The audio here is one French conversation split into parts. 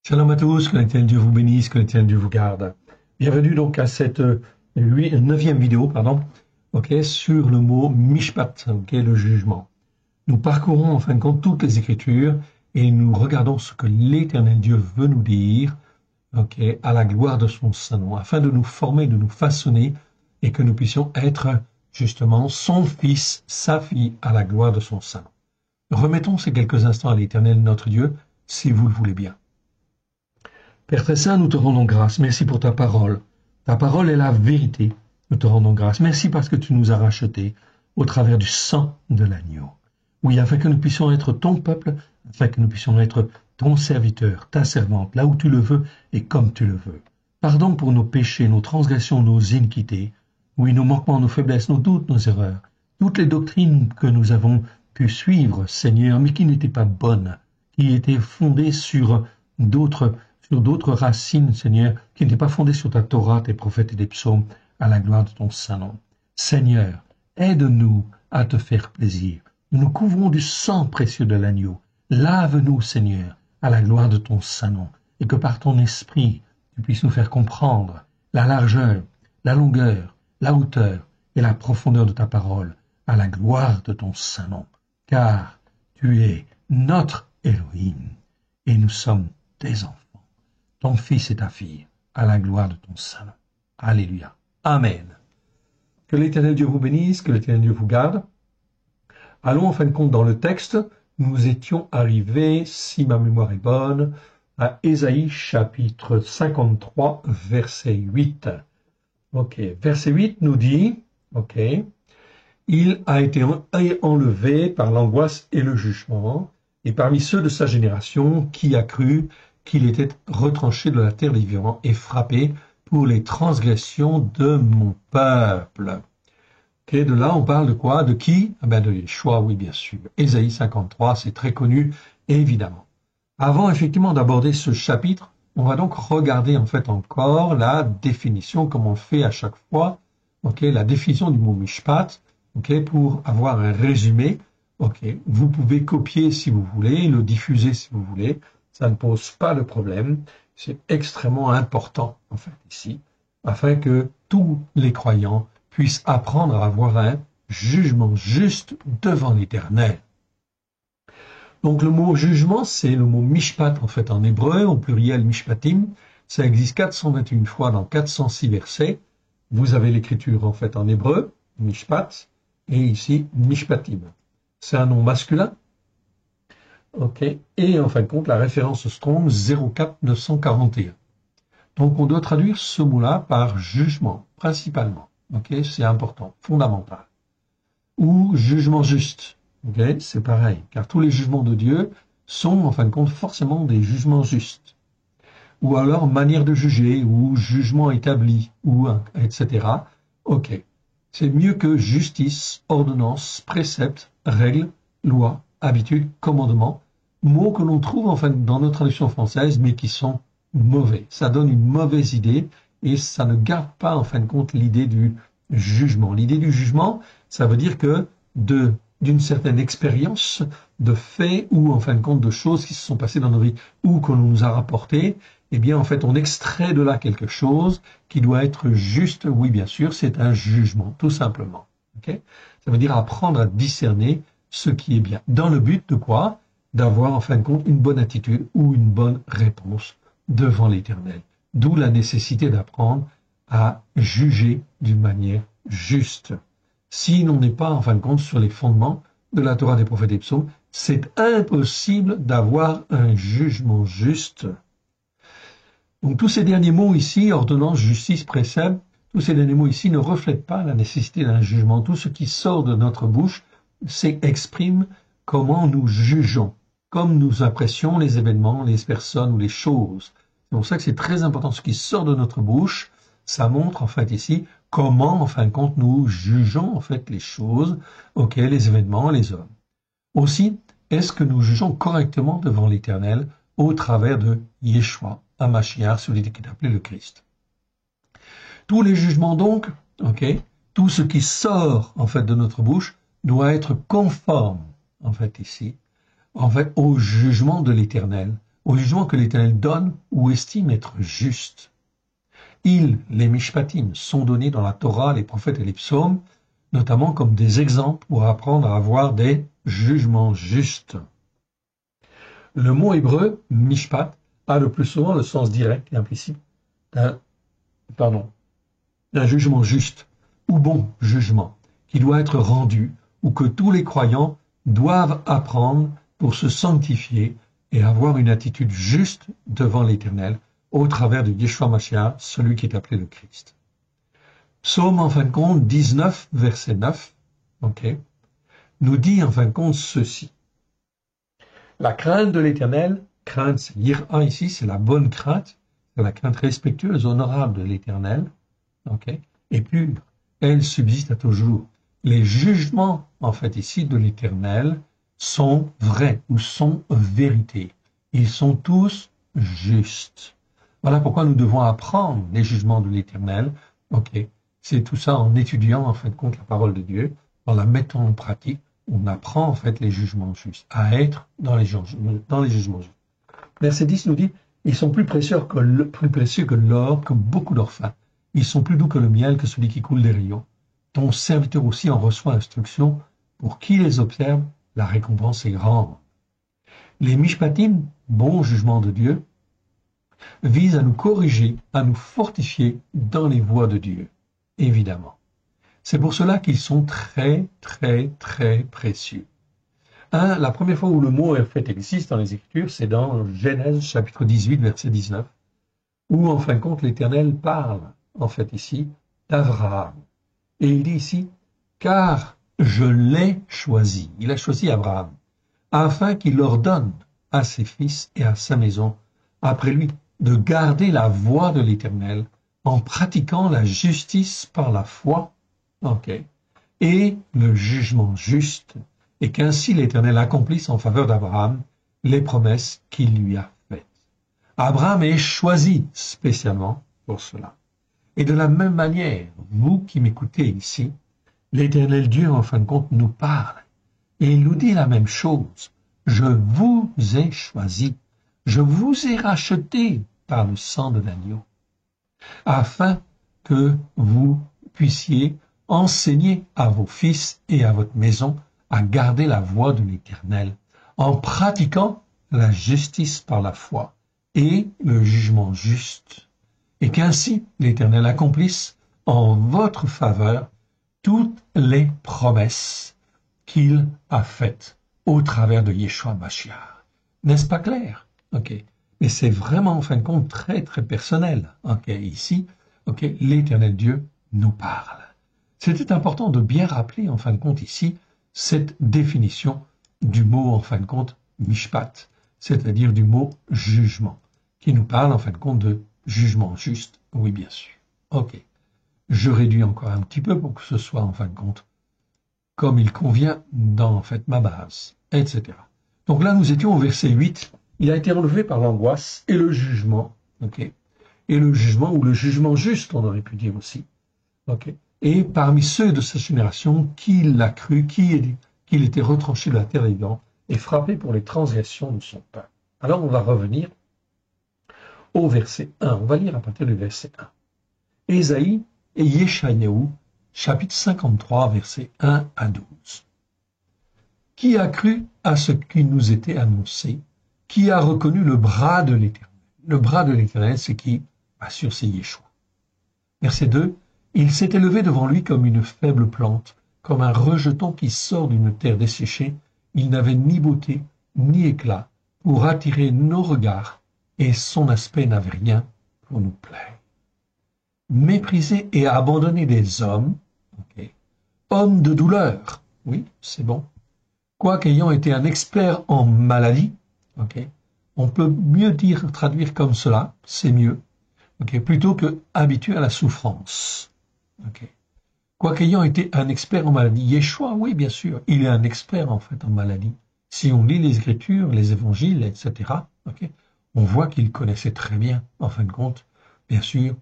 Shalom à tous, que l'Éternel Dieu vous bénisse, que l'Éternel Dieu vous garde. Bienvenue donc à cette neuvième vidéo, sur le mot mishpat, le jugement. Nous parcourons en fin de compte toutes les Écritures et nous regardons ce que l'Éternel Dieu veut nous dire, à la gloire de son Saint-Nom, afin de nous former, de nous façonner et que nous puissions être justement son fils, sa fille, à la gloire de son Saint-Nom. Remettons ces quelques instants à l'Éternel notre Dieu, si vous le voulez bien. Père très saint, nous te rendons grâce. Merci pour ta parole. Ta parole est la vérité. Nous te rendons grâce. Merci parce que tu nous as rachetés au travers du sang de l'agneau. Oui, afin que nous puissions être ton peuple, afin que nous puissions être ton serviteur, ta servante, là où tu le veux et comme tu le veux. Pardon pour nos péchés, nos transgressions, nos iniquités. Oui, nos manquements, nos faiblesses, nos doutes, nos erreurs. Toutes les doctrines que nous avons pu suivre, Seigneur, mais qui n'étaient pas bonnes, qui étaient fondées sur d'autres racines, Seigneur, qui n'étaient pas fondées sur ta Torah, tes prophètes et tes psaumes, à la gloire de ton Saint-Nom. Seigneur, aide-nous à te faire plaisir. Nous nous couvrons du sang précieux de l'agneau. Lave-nous, Seigneur, à la gloire de ton Saint-Nom, et que par ton esprit, tu puisses nous faire comprendre la largeur, la longueur, la hauteur et la profondeur de ta parole, à la gloire de ton Saint-Nom. Car tu es notre Elohim, et nous sommes tes enfants. Ton fils et ta fille, à la gloire de ton Saint-Nom. Alléluia. Amen. Que l'Éternel Dieu vous bénisse, que l'Éternel Dieu vous garde. Allons en fin de compte dans le texte. Nous étions arrivés, si ma mémoire est bonne, à Ésaïe chapitre 53, verset 8. Verset 8 nous dit, il a été enlevé par l'angoisse et le jugement, et parmi ceux de sa génération, qui a cru qu'il était retranché de la terre des vivants et frappé pour les transgressions de mon peuple. De là, on parle de quoi? De qui? De Yeshua, oui, bien sûr. Ésaïe 53, c'est très connu, évidemment. Avant, effectivement, d'aborder ce chapitre, on va donc regarder, en fait, encore la définition, comme on le fait à chaque fois, la définition du mot mishpat, pour avoir un résumé. Vous pouvez copier si vous voulez, le diffuser si vous voulez. Ça ne pose pas de problème. C'est extrêmement important, en fait, ici, afin que tous les croyants puissent apprendre à avoir un jugement juste devant l'Éternel. Donc, le mot jugement, c'est le mot mishpat, en fait, en hébreu, au pluriel mishpatim. Ça existe 421 fois dans 406 versets. Vous avez l'écriture, en fait, en hébreu, mishpat, et ici, mishpatim. C'est un nom masculin. Et en fin de compte, la référence Strong 04941. Donc, on doit traduire ce mot-là par jugement, principalement. C'est important, fondamental. Ou jugement juste. C'est pareil, car tous les jugements de Dieu sont, en fin de compte, forcément des jugements justes. Ou alors, manière de juger, ou jugement établi, ou etc. C'est mieux que justice, ordonnance, précepte, règle, loi, habitude, commandement, mots que l'on trouve en fait dans notre traduction française, mais qui sont mauvais. Ça donne une mauvaise idée et ça ne garde pas en fin de compte l'idée du jugement. L'idée du jugement, ça veut dire que d'une certaine expérience de faits ou en fin de compte de choses qui se sont passées dans nos vies ou que l'on nous a rapportées, eh bien en fait on extrait de là quelque chose qui doit être juste. Oui, bien sûr, c'est un jugement, tout simplement. Ça veut dire apprendre à discerner ce qui est bien. Dans le but de quoi? D'avoir en fin de compte une bonne attitude ou une bonne réponse devant l'Éternel. D'où la nécessité d'apprendre à juger d'une manière juste. Si l'on n'est pas en fin de compte sur les fondements de la Torah des prophètes et psaumes, c'est impossible d'avoir un jugement juste. Donc tous ces derniers mots ici, ordonnance, justice, précepte, tous ces derniers mots ici ne reflètent pas la nécessité d'un jugement. Tout ce qui sort de notre bouche exprime comment nous jugeons, comme nous apprécions les événements, les personnes ou les choses. C'est pour ça que c'est très important. Ce qui sort de notre bouche, ça montre en fait ici comment, en fin de compte, nous jugeons en fait les choses, les événements, les hommes. Aussi, est-ce que nous jugeons correctement devant l'Éternel au travers de Yeshua, Hamashiach, celui qui est appelé le Christ. Tous les jugements donc, tout ce qui sort en fait de notre bouche doit être conforme en fait ici, au jugement de l'Éternel, au jugement que l'Éternel donne ou estime être juste. Les mishpatim, sont donnés dans la Torah, les prophètes et les psaumes, notamment comme des exemples pour apprendre à avoir des jugements justes. Le mot hébreu, mishpat, a le plus souvent le sens direct et implicite d'un jugement juste ou bon jugement qui doit être rendu ou que tous les croyants doivent apprendre pour se sanctifier et avoir une attitude juste devant l'Éternel au travers de Yeshua Mashiach, celui qui est appelé le Christ. Psaume, en fin de compte, 19, verset 9, nous dit en fin de compte ceci. La crainte de l'Éternel, crainte, c'est yira ici, c'est la bonne crainte, c'est la crainte respectueuse, honorable de l'Éternel, et pure, elle subsiste à toujours. Les jugements, en fait, ici, de l'Éternel sont vrais ou sont vérité. Ils sont tous justes. Voilà pourquoi nous devons apprendre les jugements de l'Éternel. C'est tout ça en étudiant, en fin de compte, la parole de Dieu, en la mettant en pratique. On apprend, en fait, les jugements justes, à être dans les jugements justes. Verset 10 nous dit, ils sont plus précieux que l'or, que beaucoup d'orphins. Ils sont plus doux que le miel, que celui qui coule des rayons. Ton serviteur aussi en reçoit instruction. Pour qui les observe, la récompense est grande. Les mishpatim, bons jugements de Dieu, visent à nous corriger, à nous fortifier dans les voies de Dieu, évidemment. C'est pour cela qu'ils sont très, très, très précieux. La première fois où le mot en fait existe dans les Écritures, c'est dans Genèse chapitre 18, verset 19, où en fin de compte l'Éternel parle, en fait ici, d'Abraham. Et il dit ici, car je l'ai choisi, il a choisi Abraham, afin qu'il ordonne à ses fils et à sa maison, après lui, de garder la voie de l'Éternel en pratiquant la justice par la foi, et le jugement juste, et qu'ainsi l'Éternel accomplisse en faveur d'Abraham les promesses qu'il lui a faites. Abraham est choisi spécialement pour cela. Et de la même manière, vous qui m'écoutez ici, l'Éternel Dieu, en fin de compte, nous parle. Et il nous dit la même chose. Je vous ai choisi. Je vous ai racheté par le sang de l'agneau, afin que vous puissiez enseigner à vos fils et à votre maison à garder la voie de l'Éternel, en pratiquant la justice par la foi et le jugement juste, et qu'ainsi l'Éternel accomplisse en votre faveur toutes les promesses qu'il a faites au travers de Yeshua Mashiach. N'est-ce pas clair? Mais c'est vraiment, en fin de compte, très, très personnel. Ici, l'Éternel Dieu nous parle. C'était important de bien rappeler, en fin de compte, ici, cette définition du mot, en fin de compte, mishpat, c'est-à-dire du mot jugement, qui nous parle, en fin de compte, de jugement juste. Oui, bien sûr. Je réduis encore un petit peu pour que ce soit, en fin de compte, comme il convient dans, en fait, ma base, etc. Donc là, nous étions au verset 8. Il a été relevé par l'angoisse et le jugement, et le jugement, ou le jugement juste, on aurait pu dire aussi, et parmi ceux de sa génération, qui l'a cru, qu'il était retranché de la terre des vivants et frappé pour les transgressions de son peuple. Alors on va revenir au verset 1, on va lire à partir du verset 1. Ésaïe et Yeshayahu, chapitre 53, versets 1 à 12. Qui a cru à ce qui nous était annoncé? Qui a reconnu le bras de l'Éternel? Le bras de l'Éternel, c'est qui? Bien sûr, c'est Yeshua. Verset 2. Il s'est élevé devant lui comme une faible plante, comme un rejeton qui sort d'une terre desséchée. Il n'avait ni beauté, ni éclat pour attirer nos regards, et son aspect n'avait rien pour nous plaire. Méprisé et abandonné des hommes, homme de douleur, oui, c'est bon. Quoiqu'ayant été un expert en maladie, on peut mieux traduire comme cela, c'est mieux, plutôt que habitué à la souffrance. Quoiqu'ayant été un expert en maladie, Yeshua, oui, bien sûr, il est un expert en fait en maladie. Si on lit les Écritures, les Évangiles, etc., on voit qu'il connaissait très bien, en fin de compte, bien sûr,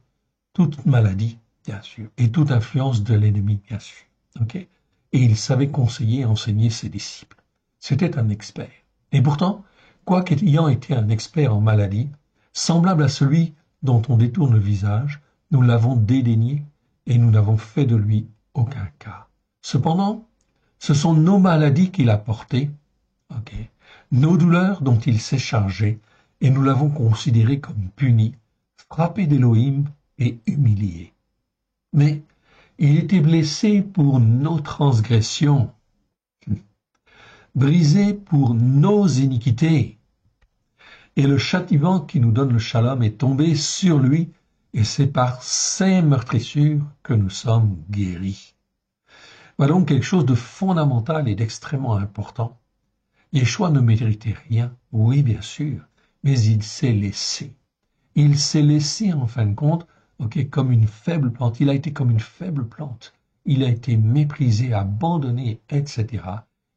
toute maladie, bien sûr, et toute influence de l'ennemi, bien sûr. Et il savait conseiller et enseigner ses disciples. C'était un expert. Et pourtant, Quoiqu'ayant été un expert en maladie, semblable à celui dont on détourne le visage, nous l'avons dédaigné et nous n'avons fait de lui aucun cas. Cependant, ce sont nos maladies qu'il a portées, nos douleurs dont il s'est chargé, et nous l'avons considéré comme puni, frappé d'Élohim et humilié. Mais il était blessé pour nos transgressions, brisé pour nos iniquités. Et le châtiment qui nous donne le shalom est tombé sur lui, et c'est par ses meurtrissures que nous sommes guéris. Voilà donc quelque chose de fondamental et d'extrêmement important. Yeshua ne méritait rien, oui bien sûr, mais il s'est laissé. Il s'est laissé en fin de compte, comme une faible plante. Il a été comme une faible plante. Il a été méprisé, abandonné, etc.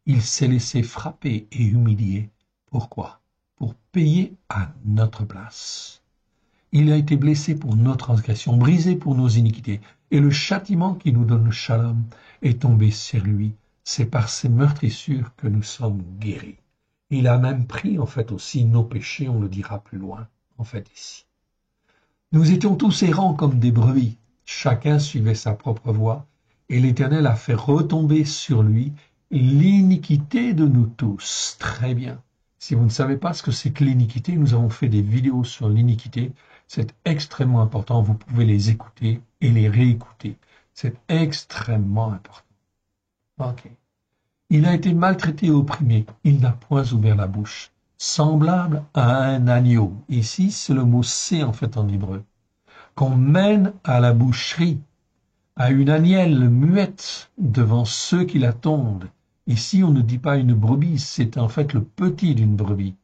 Il s'est laissé frapper et humilier. Pourquoi? Pour payer à notre place. Il a été blessé pour nos transgressions, brisé pour nos iniquités. Et le châtiment qui nous donne le shalom est tombé sur lui. C'est par ses meurtrissures que nous sommes guéris. Il a même pris, en fait, aussi nos péchés, on le dira plus loin, en fait, ici. Nous étions tous errants comme des brebis. Chacun suivait sa propre voie. Et l'Éternel a fait retomber sur lui l'iniquité de nous tous. Très bien. Si vous ne savez pas ce que c'est que l'iniquité, nous avons fait des vidéos sur l'iniquité. C'est extrêmement important. Vous pouvez les écouter et les réécouter. C'est extrêmement important. Ok. Il a été maltraité et opprimé. Il n'a point ouvert la bouche. Semblable à un agneau. Ici, c'est le mot « c'est » en fait en hébreu. Qu'on mène à la boucherie, à une agnelle muette devant ceux qui la tondent. Ici, on ne dit pas une brebis, c'est en fait le petit d'une brebis.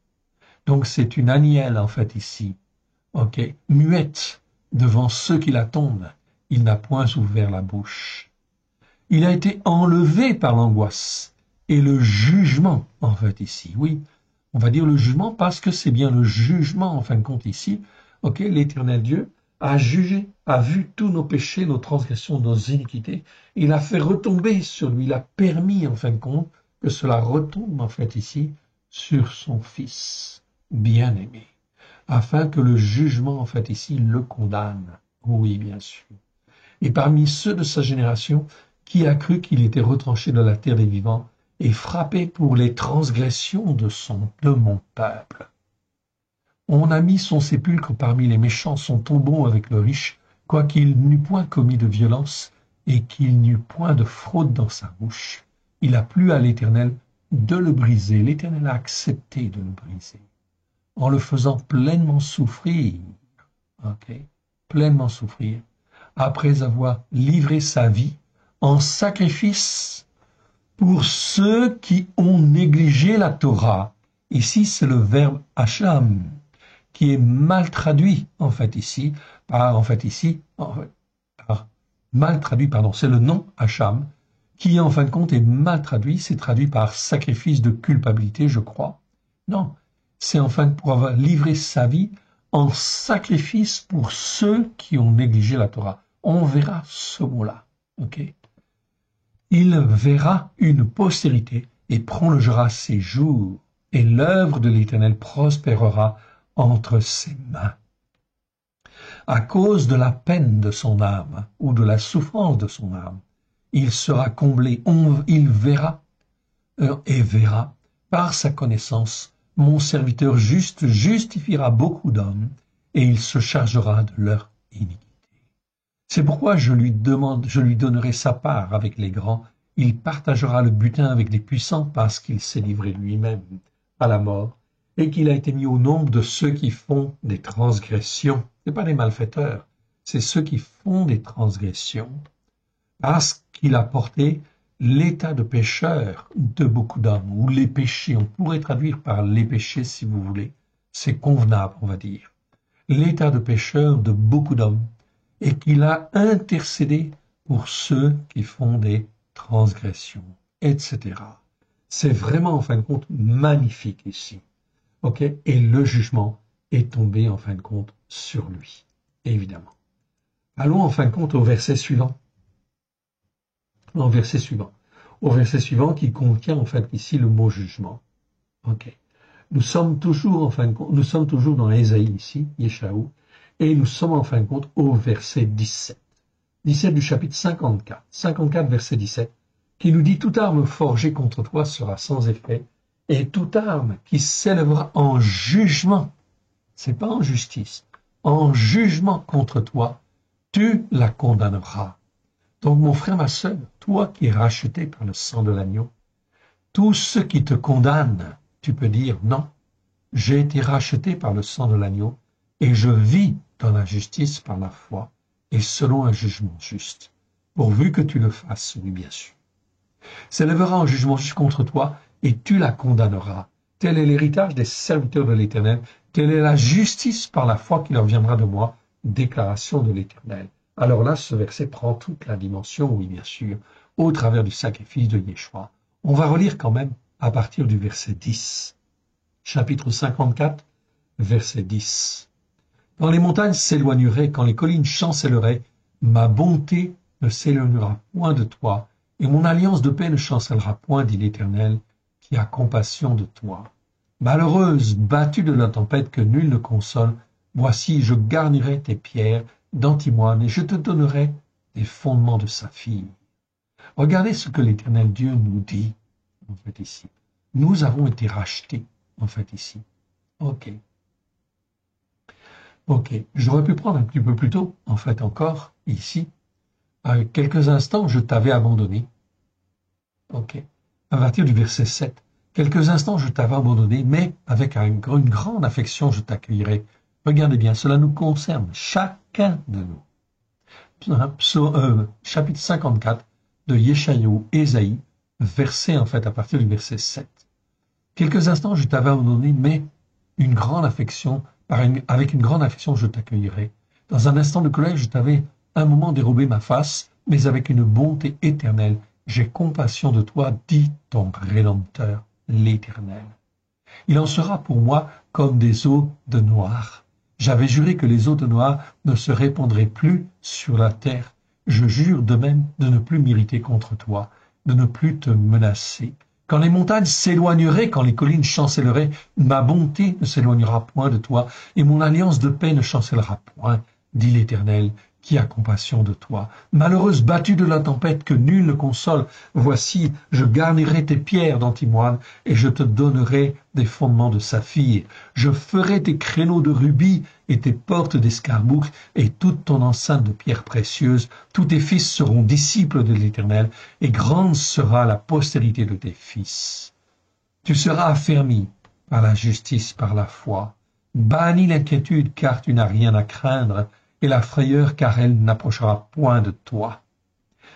Donc c'est une agnelle en fait ici. Muette devant ceux qui la tondent. Il n'a point ouvert la bouche. Il a été enlevé par l'angoisse et le jugement en fait ici. Oui, on va dire le jugement parce que c'est bien le jugement en fin de compte ici. L'Éternel Dieu a jugé, a vu tous nos péchés, nos transgressions, nos iniquités. Il a fait retomber sur lui, il a permis en fin de compte que cela retombe en fait ici sur son Fils bien-aimé, afin que le jugement en fait ici le condamne. Oui, bien sûr. Et parmi ceux de sa génération, qui a cru qu'il était retranché de la terre des vivants et frappé pour les transgressions de mon peuple? On a mis son sépulcre parmi les méchants, son tombeau avec le riche, quoiqu'il n'eût point commis de violence et qu'il n'eût point de fraude dans sa bouche. Il a plu à l'Éternel de le briser. L'Éternel a accepté de le briser, en le faisant pleinement souffrir. Pleinement souffrir, après avoir livré sa vie en sacrifice pour ceux qui ont négligé la Torah. Ici, c'est le verbe hacham, qui est mal traduit, c'est le nom Hacham, qui en fin de compte est mal traduit, c'est traduit par sacrifice de culpabilité, je crois. Non, c'est enfin pour avoir livré sa vie en sacrifice pour ceux qui ont négligé la Torah. On verra ce mot-là, Il verra une postérité et prolongera ses jours, et l'œuvre de l'Éternel prospérera entre ses mains. À cause de la peine de son âme ou de la souffrance de son âme, il sera comblé, il verra par sa connaissance. Mon serviteur juste justifiera beaucoup d'hommes et il se chargera de leur iniquité. C'est pourquoi je lui donnerai sa part avec les grands. Il partagera le butin avec les puissants parce qu'il s'est livré lui-même à la mort et qu'il a été mis au nombre de ceux qui font des transgressions. Ce n'est pas des malfaiteurs, c'est ceux qui font des transgressions, parce qu'il a porté l'état de pécheur de beaucoup d'hommes, ou les péchés, on pourrait traduire par les péchés si vous voulez, c'est convenable, on va dire, l'état de pécheur de beaucoup d'hommes, et qu'il a intercédé pour ceux qui font des transgressions, etc. C'est vraiment, en fin de compte, magnifique ici. Et le jugement est tombé, en fin de compte, sur lui, évidemment. Allons, en fin de compte, au verset suivant. Au verset suivant qui contient, en fait, ici, le mot jugement. Nous sommes toujours, en fin de compte, nous sommes toujours dans Ésaïe ici, Yeshayahu, et nous sommes en fin de compte au verset 17. 17 du chapitre 54. 54 verset 17, qui nous dit « Toute arme forgée contre toi sera sans effet, et toute arme qui s'élèvera en jugement, c'est pas en justice, en jugement contre toi, tu la condamneras. » Donc mon frère, ma sœur, toi qui es racheté par le sang de l'agneau, tous ceux qui te condamnent, tu peux dire non, j'ai été racheté par le sang de l'agneau et je vis dans la justice par la foi et selon un jugement juste, pourvu que tu le fasses, oui bien sûr. S'élèvera en jugement juste contre toi et tu la condamneras. Tel est l'héritage des serviteurs de l'Éternel, telle est la justice par la foi qui leur viendra de moi, déclaration de l'Éternel. Alors là, ce verset prend toute la dimension, oui bien sûr, au travers du sacrifice de Yeshua. On va relire quand même à partir du verset 10. Chapitre 54, verset 10. Quand les montagnes s'éloigneraient, quand les collines chancelleraient, ma bonté ne s'éloignera point de toi, et mon alliance de paix ne chancellera point, dit l'Éternel, qui a compassion de toi. Malheureuse, battue de la tempête que nul ne console, voici, je garnirai tes pierres d'antimoine et je te donnerai des fondements de saphir. Regardez ce que l'Éternel Dieu nous dit, en fait, ici. Nous avons été rachetés, en fait, ici. Ok. Ok. J'aurais pu prendre un petit peu plus tôt, en fait, encore, ici. Quelques instants, je t'avais abandonné. Ok. À partir du verset 7. Quelques instants, je t'avais abandonné, mais avec une grande affection, je t'accueillerai. Regardez bien, cela nous concerne, chacun de nous. Chapitre 54 de Yeshayahu, Ésaïe, verset en fait à partir du verset 7. Quelques instants je t'avais abandonné, mais avec une grande affection je t'accueillerai. Dans un instant de colère je t'avais un moment dérobé ma face, mais avec une bonté éternelle, j'ai compassion de toi, dit ton Rédempteur, l'Éternel. Il en sera pour moi comme des eaux de Noir. J'avais juré que les eaux de Noir ne se répandraient plus sur la terre. Je jure de même de ne plus m'irriter contre toi, de ne plus te menacer. Quand les montagnes s'éloigneraient, quand les collines chancelleraient, ma bonté ne s'éloignera point de toi, et mon alliance de paix ne chancellera point, dit l'Éternel, qui a compassion de toi. Malheureuse battue de la tempête que nul ne console, voici, je garnirai tes pierres d'antimoine et je te donnerai des fondements de saphir. Je ferai tes créneaux de rubis et tes portes d'escarboucle et toute ton enceinte de pierres précieuses. Tous tes fils seront disciples de l'Éternel et grande sera la postérité de tes fils. Tu seras affermi par la justice, par la foi. Bannis l'inquiétude car tu n'as rien à craindre et la frayeur, car elle n'approchera point de toi.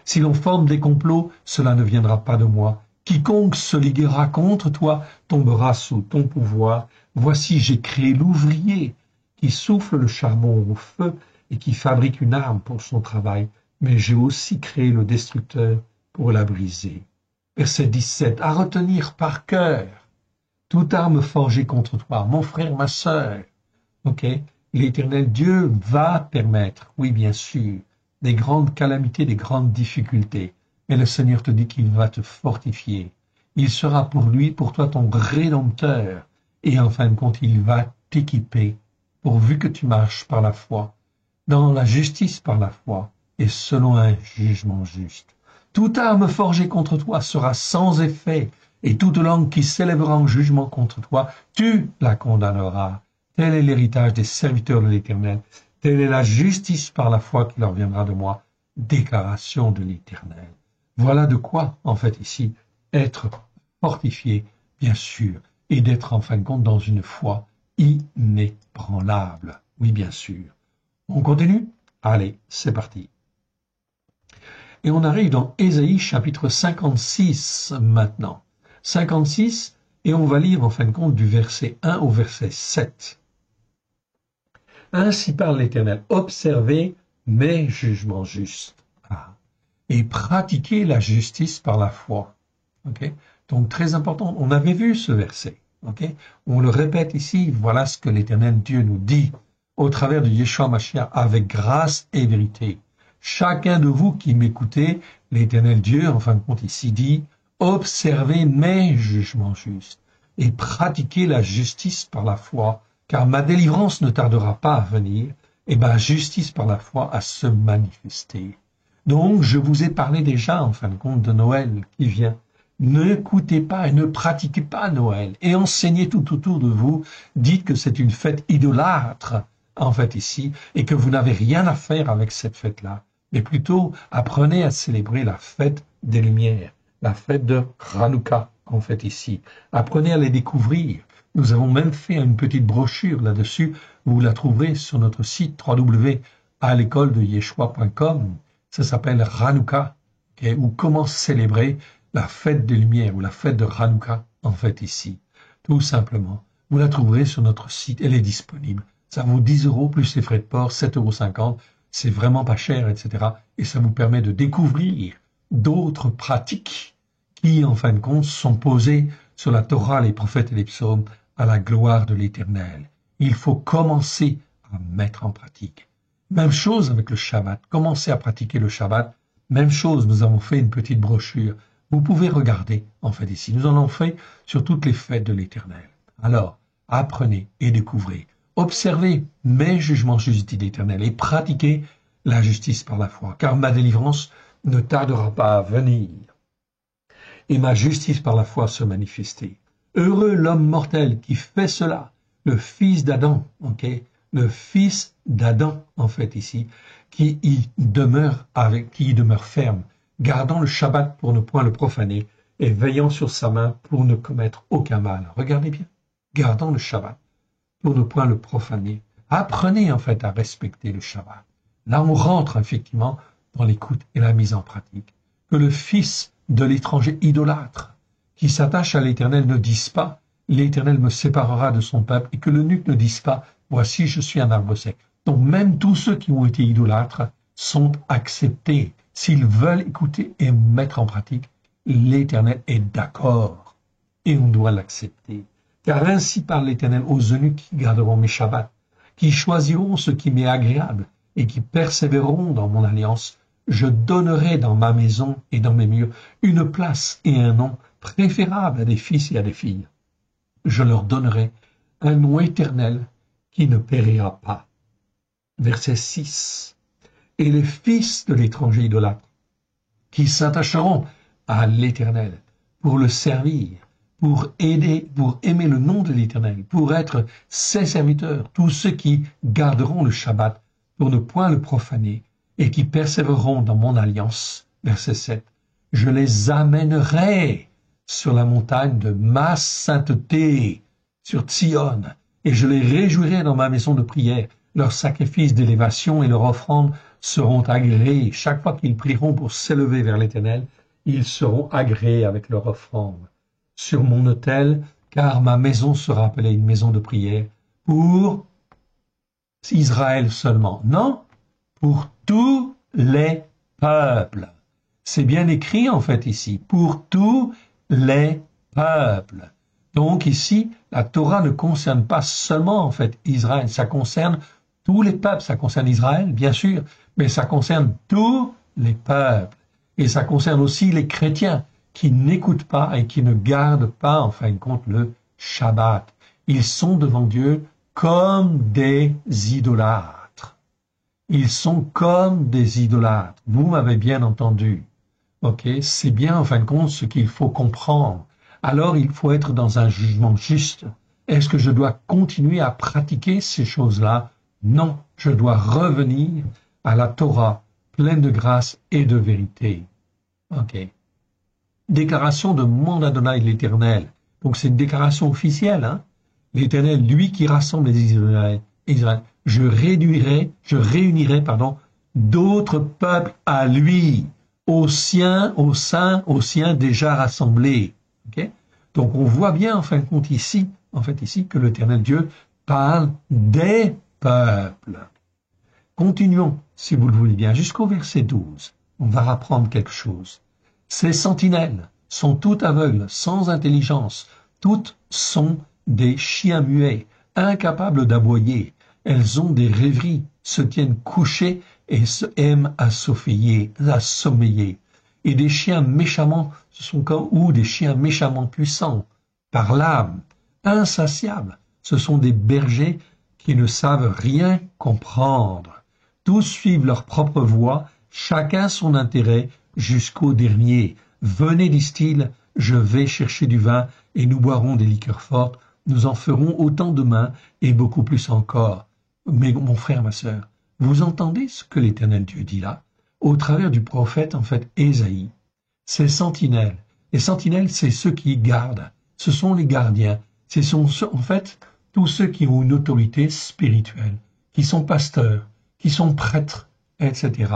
Si l'on forme des complots, cela ne viendra pas de moi. Quiconque se liguera contre toi tombera sous ton pouvoir. Voici, j'ai créé l'ouvrier qui souffle le charbon au feu et qui fabrique une arme pour son travail, mais j'ai aussi créé le destructeur pour la briser. Verset 17, à retenir par cœur toute arme forgée contre toi, mon frère, ma sœur. Ok? L'Éternel Dieu va permettre, oui bien sûr, des grandes calamités, des grandes difficultés. Mais le Seigneur te dit qu'il va te fortifier. Il sera pour toi ton Rédempteur. Et en fin de compte, il va t'équiper, pourvu que tu marches par la foi, dans la justice par la foi, et selon un jugement juste. Toute arme forgée contre toi sera sans effet, et toute langue qui s'élèvera en jugement contre toi, tu la condamneras. Tel est l'héritage des serviteurs de l'Éternel. Telle est la justice par la foi qui leur viendra de moi. Déclaration de l'Éternel. Voilà de quoi, en fait, ici, être fortifié, bien sûr, et d'être, en fin de compte, dans une foi inébranlable. Oui, bien sûr. On continue? Allez, c'est parti. Et on arrive dans Ésaïe, chapitre 56, maintenant. 56, et on va lire, en fin de compte, du verset 1 au verset 7. Ainsi parle l'Éternel, observez mes jugements justes et pratiquez la justice par la foi. Okay? Donc très important, on avait vu ce verset. Okay? On le répète ici, voilà ce que l'Éternel Dieu nous dit au travers de Yeshua Mashiach avec grâce et vérité. Chacun de vous qui m'écoutez, l'Éternel Dieu, en fin de compte ici dit, observez mes jugements justes. et pratiquer la justice par la foi, car ma délivrance ne tardera pas à venir, et ma justice par la foi à se manifester. Donc, je vous ai parlé déjà, en fin de compte, de Noël qui vient. N'écoutez pas et ne pratiquez pas Noël, et enseignez tout autour de vous, dites que c'est une fête idolâtre, en fait, ici, et que vous n'avez rien à faire avec cette fête-là, mais plutôt apprenez à célébrer la fête des Lumières, la fête de Hanouka, en fait, ici. Apprenez à les découvrir. Nous avons même fait une petite brochure là-dessus. Vous la trouverez sur notre site www.alécoledeyeshua.com. Ça s'appelle Hanouka, okay, ou comment célébrer la fête des Lumières, ou la fête de Hanouka, en fait, ici. Tout simplement. Vous la trouverez sur notre site. Elle est disponible. Ça vaut 10 € plus les frais de port, 7,50 €. C'est vraiment pas cher, etc. Et ça vous permet de découvrir d'autres pratiques qui, en fin de compte, sont posées sur la Torah, les prophètes et les psaumes, à la gloire de l'Éternel. Il faut commencer à mettre en pratique. Même chose avec le Shabbat. Commencez à pratiquer le Shabbat. Même chose, nous avons fait une petite brochure. Vous pouvez regarder, en fait, ici. Nous en avons fait sur toutes les fêtes de l'Éternel. Alors, apprenez et découvrez. Observez mes jugements justes dit l'Éternel et pratiquez la justice par la foi, car ma délivrance ne tardera pas à venir et ma justice par la foi se manifester. Heureux l'homme mortel qui fait cela, le fils d'Adam, ok, le fils d'Adam, en fait, ici, qui y demeure ferme, gardant le Shabbat pour ne point le profaner et veillant sur sa main pour ne commettre aucun mal. Regardez bien, gardant le Shabbat pour ne point le profaner. Apprenez, en fait, à respecter le Shabbat. Là, on rentre, effectivement, dans l'écoute et la mise en pratique. Que le fils de l'étranger idolâtre qui s'attache à l'Éternel ne dise pas « l'Éternel me séparera de son peuple » et que l'eunuque ne dise pas « voici, je suis un arbre sec ». Donc même tous ceux qui ont été idolâtres sont acceptés. S'ils veulent écouter et mettre en pratique, l'Éternel est d'accord et on doit l'accepter. Car ainsi parle l'Éternel aux eunuques qui garderont mes Shabbats, qui choisiront ce qui m'est agréable et qui persévéreront dans mon alliance. Je donnerai dans ma maison et dans mes murs une place et un nom préférable à des fils et à des filles. Je leur donnerai un nom éternel qui ne périra pas. Verset 6. Et les fils de l'étranger idolâtre qui s'attacheront à l'Éternel pour le servir, pour aider, pour aimer le nom de l'Éternel, pour être ses serviteurs, tous ceux qui garderont le Shabbat pour ne point le profaner et qui persévéreront dans mon alliance. Verset 7. Je les amènerai sur la montagne de ma sainteté, sur Tzion, et je les réjouirai dans ma maison de prière. Leurs sacrifices d'élévation et leurs offrandes seront agréés. Chaque fois qu'ils prieront pour s'élever vers l'Éternel, ils seront agréés avec leurs offrandes. Sur mon autel, car ma maison sera appelée une maison de prière pour Israël seulement. Non, pour tous les peuples. C'est bien écrit en fait ici, pour tous les peuples. Donc ici, la Torah ne concerne pas seulement en fait Israël, ça concerne tous les peuples, ça concerne Israël bien sûr, mais ça concerne tous les peuples. Et ça concerne aussi les chrétiens qui n'écoutent pas et qui ne gardent pas en fin de compte le Shabbat. Ils sont devant Dieu comme des idolâtres. Ils sont comme des idolâtres. Vous m'avez bien entendu. Ok, c'est bien en fin de compte ce qu'il faut comprendre. Alors il faut être dans un jugement juste. Est-ce que je dois continuer à pratiquer ces choses-là? Non, je dois revenir à la Torah, pleine de grâce et de vérité. Ok. Déclaration de mon Adonai l'Éternel. Donc c'est une déclaration officielle. Hein? L'Éternel, lui qui rassemble les Israël, je réunirai, d'autres peuples à lui, aux siens déjà rassemblés. Okay? Donc on voit bien en fin de compte ici, que l'Éternel Dieu parle des peuples. Continuons, si vous le voulez bien, jusqu'au verset 12. On va apprendre quelque chose. Ces sentinelles sont toutes aveugles, sans intelligence. Toutes sont des chiens muets, incapables d'aboyer. Elles ont des rêveries, se tiennent couchées et se aiment à sommeiller. Et des chiens méchamment, des chiens méchamment puissants, par l'âme. Insatiables, ce sont des bergers qui ne savent rien comprendre. Tous suivent leur propre voie, chacun son intérêt jusqu'au dernier. Venez, disent-ils, je vais chercher du vin et nous boirons des liqueurs fortes. Nous en ferons autant demain et beaucoup plus encore. Mais mon frère, ma sœur, vous entendez ce que l'Éternel Dieu dit là? Au travers du prophète, en fait, Ésaïe. Ces sentinelles. Les sentinelles, c'est ceux qui gardent. Ce sont les gardiens. Ce sont, en fait, tous ceux qui ont une autorité spirituelle, qui sont pasteurs, qui sont prêtres, etc.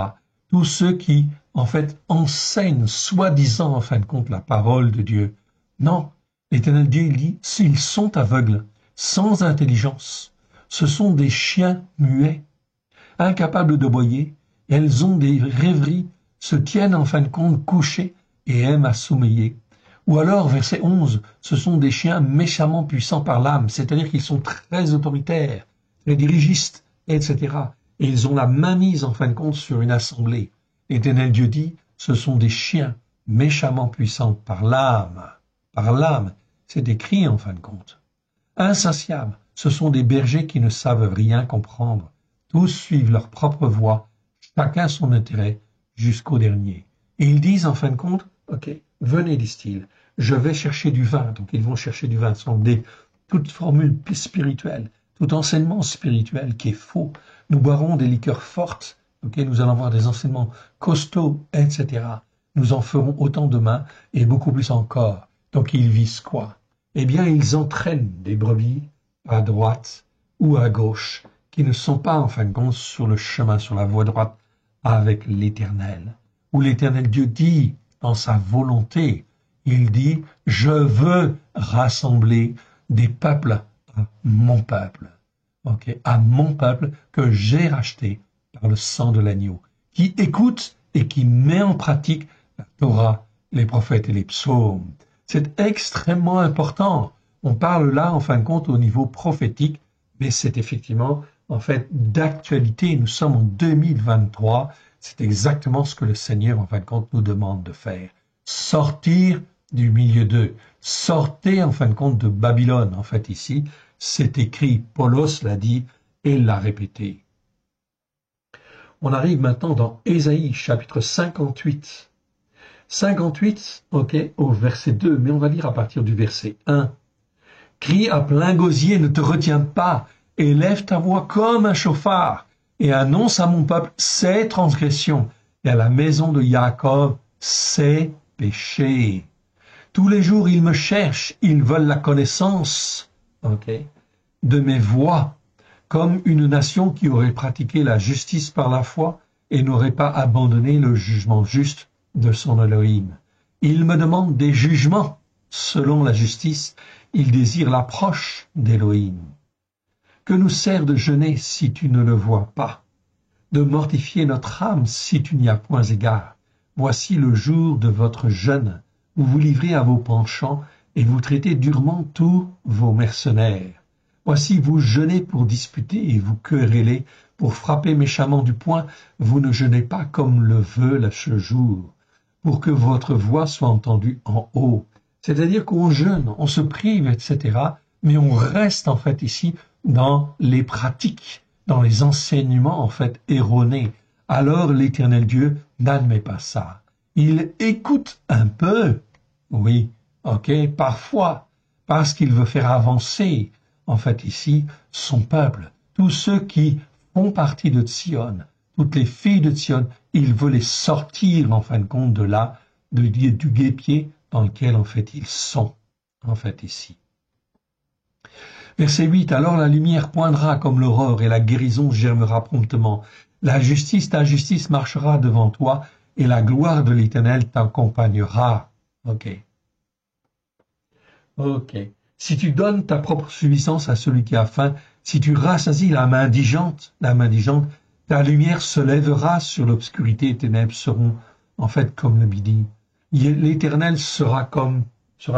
Tous ceux qui, en fait, enseignent, soi-disant, en fin de compte, la parole de Dieu. Non, l'Éternel Dieu dit, s'ils sont aveugles, sans intelligence, ce sont des chiens muets, incapables de boyer, elles ont des rêveries, se tiennent en fin de compte couchées et aiment à sommeiller. Ou alors, verset 11, ce sont des chiens méchamment puissants par l'âme, c'est-à-dire qu'ils sont très autoritaires, les dirigistes, etc. Et ils ont la main mise en fin de compte sur une assemblée. L'Éternel Dieu dit, ce sont des chiens méchamment puissants par l'âme. Par l'âme, c'est écrit en fin de compte. Insatiables, ce sont des bergers qui ne savent rien comprendre. Tous suivent leur propre voie, chacun son intérêt, jusqu'au dernier. Et ils disent en fin de compte, ok, venez, disent-ils, je vais chercher du vin. Donc ils vont chercher du vin. Ce sont toute formule spirituelle, tout enseignement spirituel qui est faux. Nous boirons des liqueurs fortes, ok, nous allons avoir des enseignements costauds, etc. Nous en ferons autant demain et beaucoup plus encore. Donc ils visent quoi? Eh bien, ils entraînent des brebis à droite ou à gauche qui ne sont pas en fin de compte sur le chemin, sur la voie droite avec l'Éternel. Où l'Éternel Dieu dit dans sa volonté, il dit, je veux rassembler des peuples à mon peuple, ok, à mon peuple que j'ai racheté par le sang de l'agneau, qui écoute et qui met en pratique la Torah, les prophètes et les psaumes. C'est extrêmement important. On parle là, en fin de compte, au niveau prophétique, mais c'est effectivement, en fait, d'actualité. Nous sommes en 2023. C'est exactement ce que le Seigneur, en fin de compte, nous demande de faire. Sortir du milieu d'eux. Sortez, en fin de compte, de Babylone. En fait, ici, c'est écrit. Paulos l'a dit et l'a répété. On arrive maintenant dans Ésaïe, chapitre 58. 58, ok, au verset 2, mais on va lire à partir du verset 1. Crie à plein gosier, ne te retiens pas, élève ta voix comme un chauffard, et annonce à mon peuple ses transgressions, et à la maison de Jacob ses péchés. Tous les jours ils me cherchent, ils veulent la connaissance, ok, de mes voies, comme une nation qui aurait pratiqué la justice par la foi et n'aurait pas abandonné le jugement juste de son Elohim. Il me demande des jugements selon la justice, il désire l'approche d'Elohim. Que nous sert de jeûner si tu ne le vois pas, de mortifier notre âme si tu n'y as point égard. Voici le jour de votre jeûne, où vous livrez à vos penchants et vous traitez durement tous vos mercenaires. Voici vous jeûnez pour disputer et vous querellez, pour frapper méchamment du poing, vous ne jeûnez pas comme le veut ce jour, pour que votre voix soit entendue en haut. C'est-à-dire qu'on jeûne, on se prive, etc., mais on reste en fait ici dans les pratiques, dans les enseignements en fait erronés. Alors l'Éternel Dieu n'admet pas ça. Il écoute un peu, oui, ok, parfois, parce qu'il veut faire avancer en fait ici son peuple. Tous ceux qui font partie de Sion, toutes les filles de Sion, il veut les sortir en fin de compte de là, du guêpier dans lequel en fait ils sont, en fait ici. Verset 8, alors la lumière poindra comme l'aurore et la guérison germera promptement. La justice, ta justice marchera devant toi et la gloire de l'Éternel t'accompagnera. Ok. Ok. Si tu donnes ta propre subsistance à celui qui a faim, si tu rassasies la main indigente, ta lumière se lèvera sur l'obscurité et tes ténèbres seront en fait comme le midi. L'Éternel sera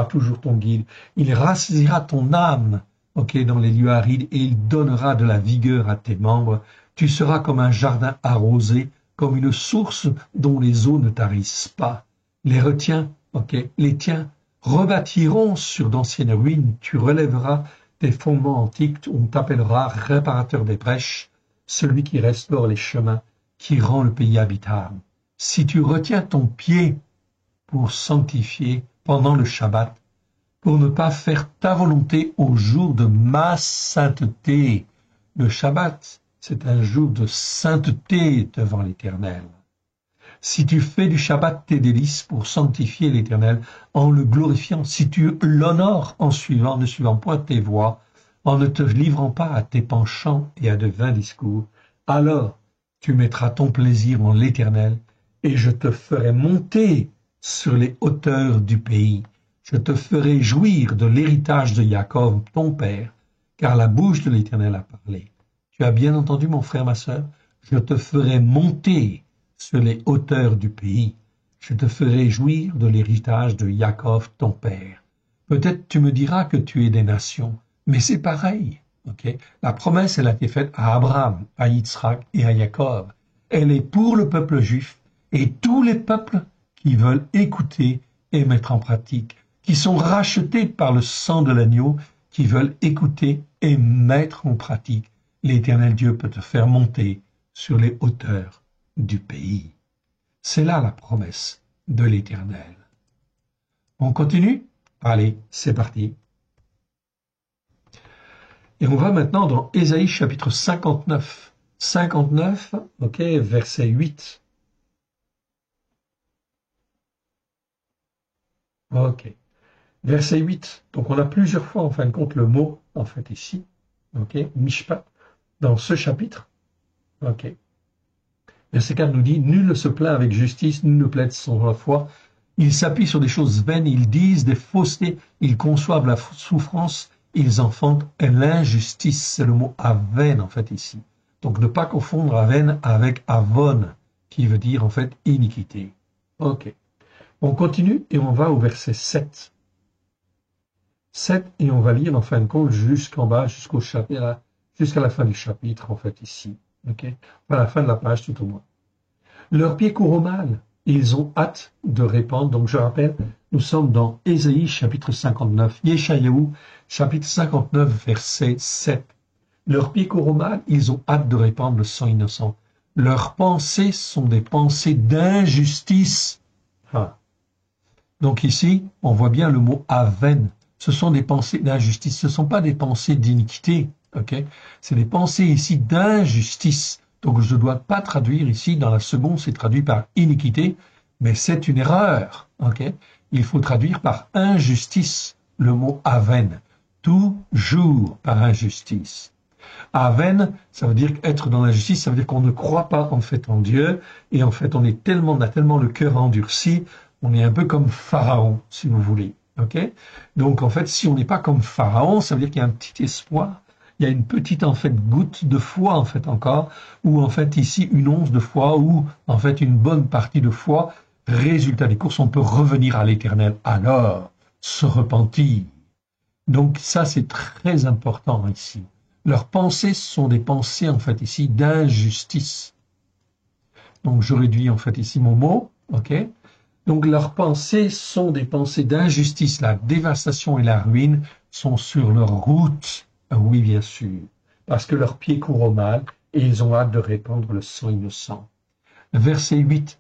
toujours ton guide. Il rassasiera ton âme, ok, dans les lieux arides et il donnera de la vigueur à tes membres. Tu seras comme un jardin arrosé, comme une source dont les eaux ne tarissent pas. Les retiens, ok, les tiens rebâtiront sur d'anciennes ruines, tu relèveras tes fondements antiques, on t'appellera réparateur des brèches, celui qui restaure les chemins, qui rend le pays habitable. Si tu retiens ton pied pour sanctifier pendant le Shabbat, pour ne pas faire ta volonté au jour de ma sainteté. Le Shabbat, c'est un jour de sainteté devant l'Éternel. Si tu fais du Shabbat tes délices pour sanctifier l'Éternel, en le glorifiant, si tu l'honores en suivant, ne suivant point tes voies, en ne te livrant pas à tes penchants et à de vains discours, alors tu mettras ton plaisir en l'Éternel, et je te ferai monter sur les hauteurs du pays. Je te ferai jouir de l'héritage de Jacob, ton père, car la bouche de l'Éternel a parlé. Tu as bien entendu, mon frère, ma sœur, je te ferai monter sur les hauteurs du pays. Je te ferai jouir de l'héritage de Jacob, ton père. Peut-être tu me diras que tu es des nations, mais c'est pareil. Okay? La promesse, elle a été faite à Abraham, à Yitzhak et à Jacob. Elle est pour le peuple juif et tous les peuples qui veulent écouter et mettre en pratique, qui sont rachetés par le sang de l'agneau, qui veulent écouter et mettre en pratique. L'Éternel Dieu peut te faire monter sur les hauteurs du pays. C'est là la promesse de l'Éternel. On continue? Allez, c'est parti. Et on va maintenant dans Ésaïe chapitre 59. 59, ok, verset 8. Ok. Verset 8. Donc on a plusieurs fois en fin de compte le mot, en fait ici, ok, Mishpat, dans ce chapitre. Ok. Verset 4 nous dit, nul ne se plaint avec justice, nul ne plaide sans la foi. Ils s'appuient sur des choses vaines, ils disent des faussetés, ils conçoivent la souffrance, ils enfantent l'injustice. C'est le mot aven en fait ici. Donc ne pas confondre aven avec avon, qui veut dire en fait iniquité. Ok. On continue et on va au verset 7. 7 et on va lire en fin de compte jusqu'en bas, jusqu'à la fin du chapitre en fait ici. Ok. À la fin de la page tout au moins. Leurs pieds courent au mal. Ils ont hâte de répandre. Donc je rappelle, nous sommes dans Ésaïe chapitre 59, Yeshayahu chapitre 59 verset 7. Leurs pieds courent au mal, ils ont hâte de répandre le sang innocent. Leurs pensées sont des pensées d'injustice. Ah. Donc ici, on voit bien le mot aven. Ce sont des pensées d'injustice. Ce ne sont pas des pensées d'iniquité. Okay? C'est des pensées ici d'injustice. Donc je ne dois pas traduire ici, dans la seconde, c'est traduit par iniquité, mais c'est une erreur. Okay? Il faut traduire par injustice, le mot aven. Toujours par injustice. Aven, ça veut dire être dans l'injustice, ça veut dire qu'on ne croit pas en fait en Dieu, et en fait on a tellement le cœur endurci, on est un peu comme Pharaon, si vous voulez. Okay? Donc en fait, si on n'est pas comme Pharaon, ça veut dire qu'il y a un petit espoir, il y a une petite en fait goutte de foi en fait encore, ou en fait ici une once de foi, ou en fait une bonne partie de foi. Résultat des courses, on peut revenir à l'Éternel, alors se repentir. Donc ça c'est très important ici. Leurs pensées sont des pensées en fait ici d'injustice. Donc je réduis en fait ici mon mot, ok. Donc leurs pensées sont des pensées d'injustice. La dévastation et la ruine sont sur leur route. Oui, bien sûr, parce que leurs pieds courent au mal et ils ont hâte de répandre le sang innocent. Verset 8.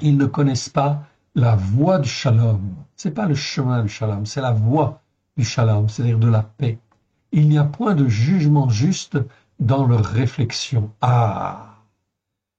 Ils ne connaissent pas la voie du shalom. C'est pas le chemin du shalom, c'est la voie du shalom, c'est-à-dire de la paix. Il n'y a point de jugement juste dans leur réflexion. Ah,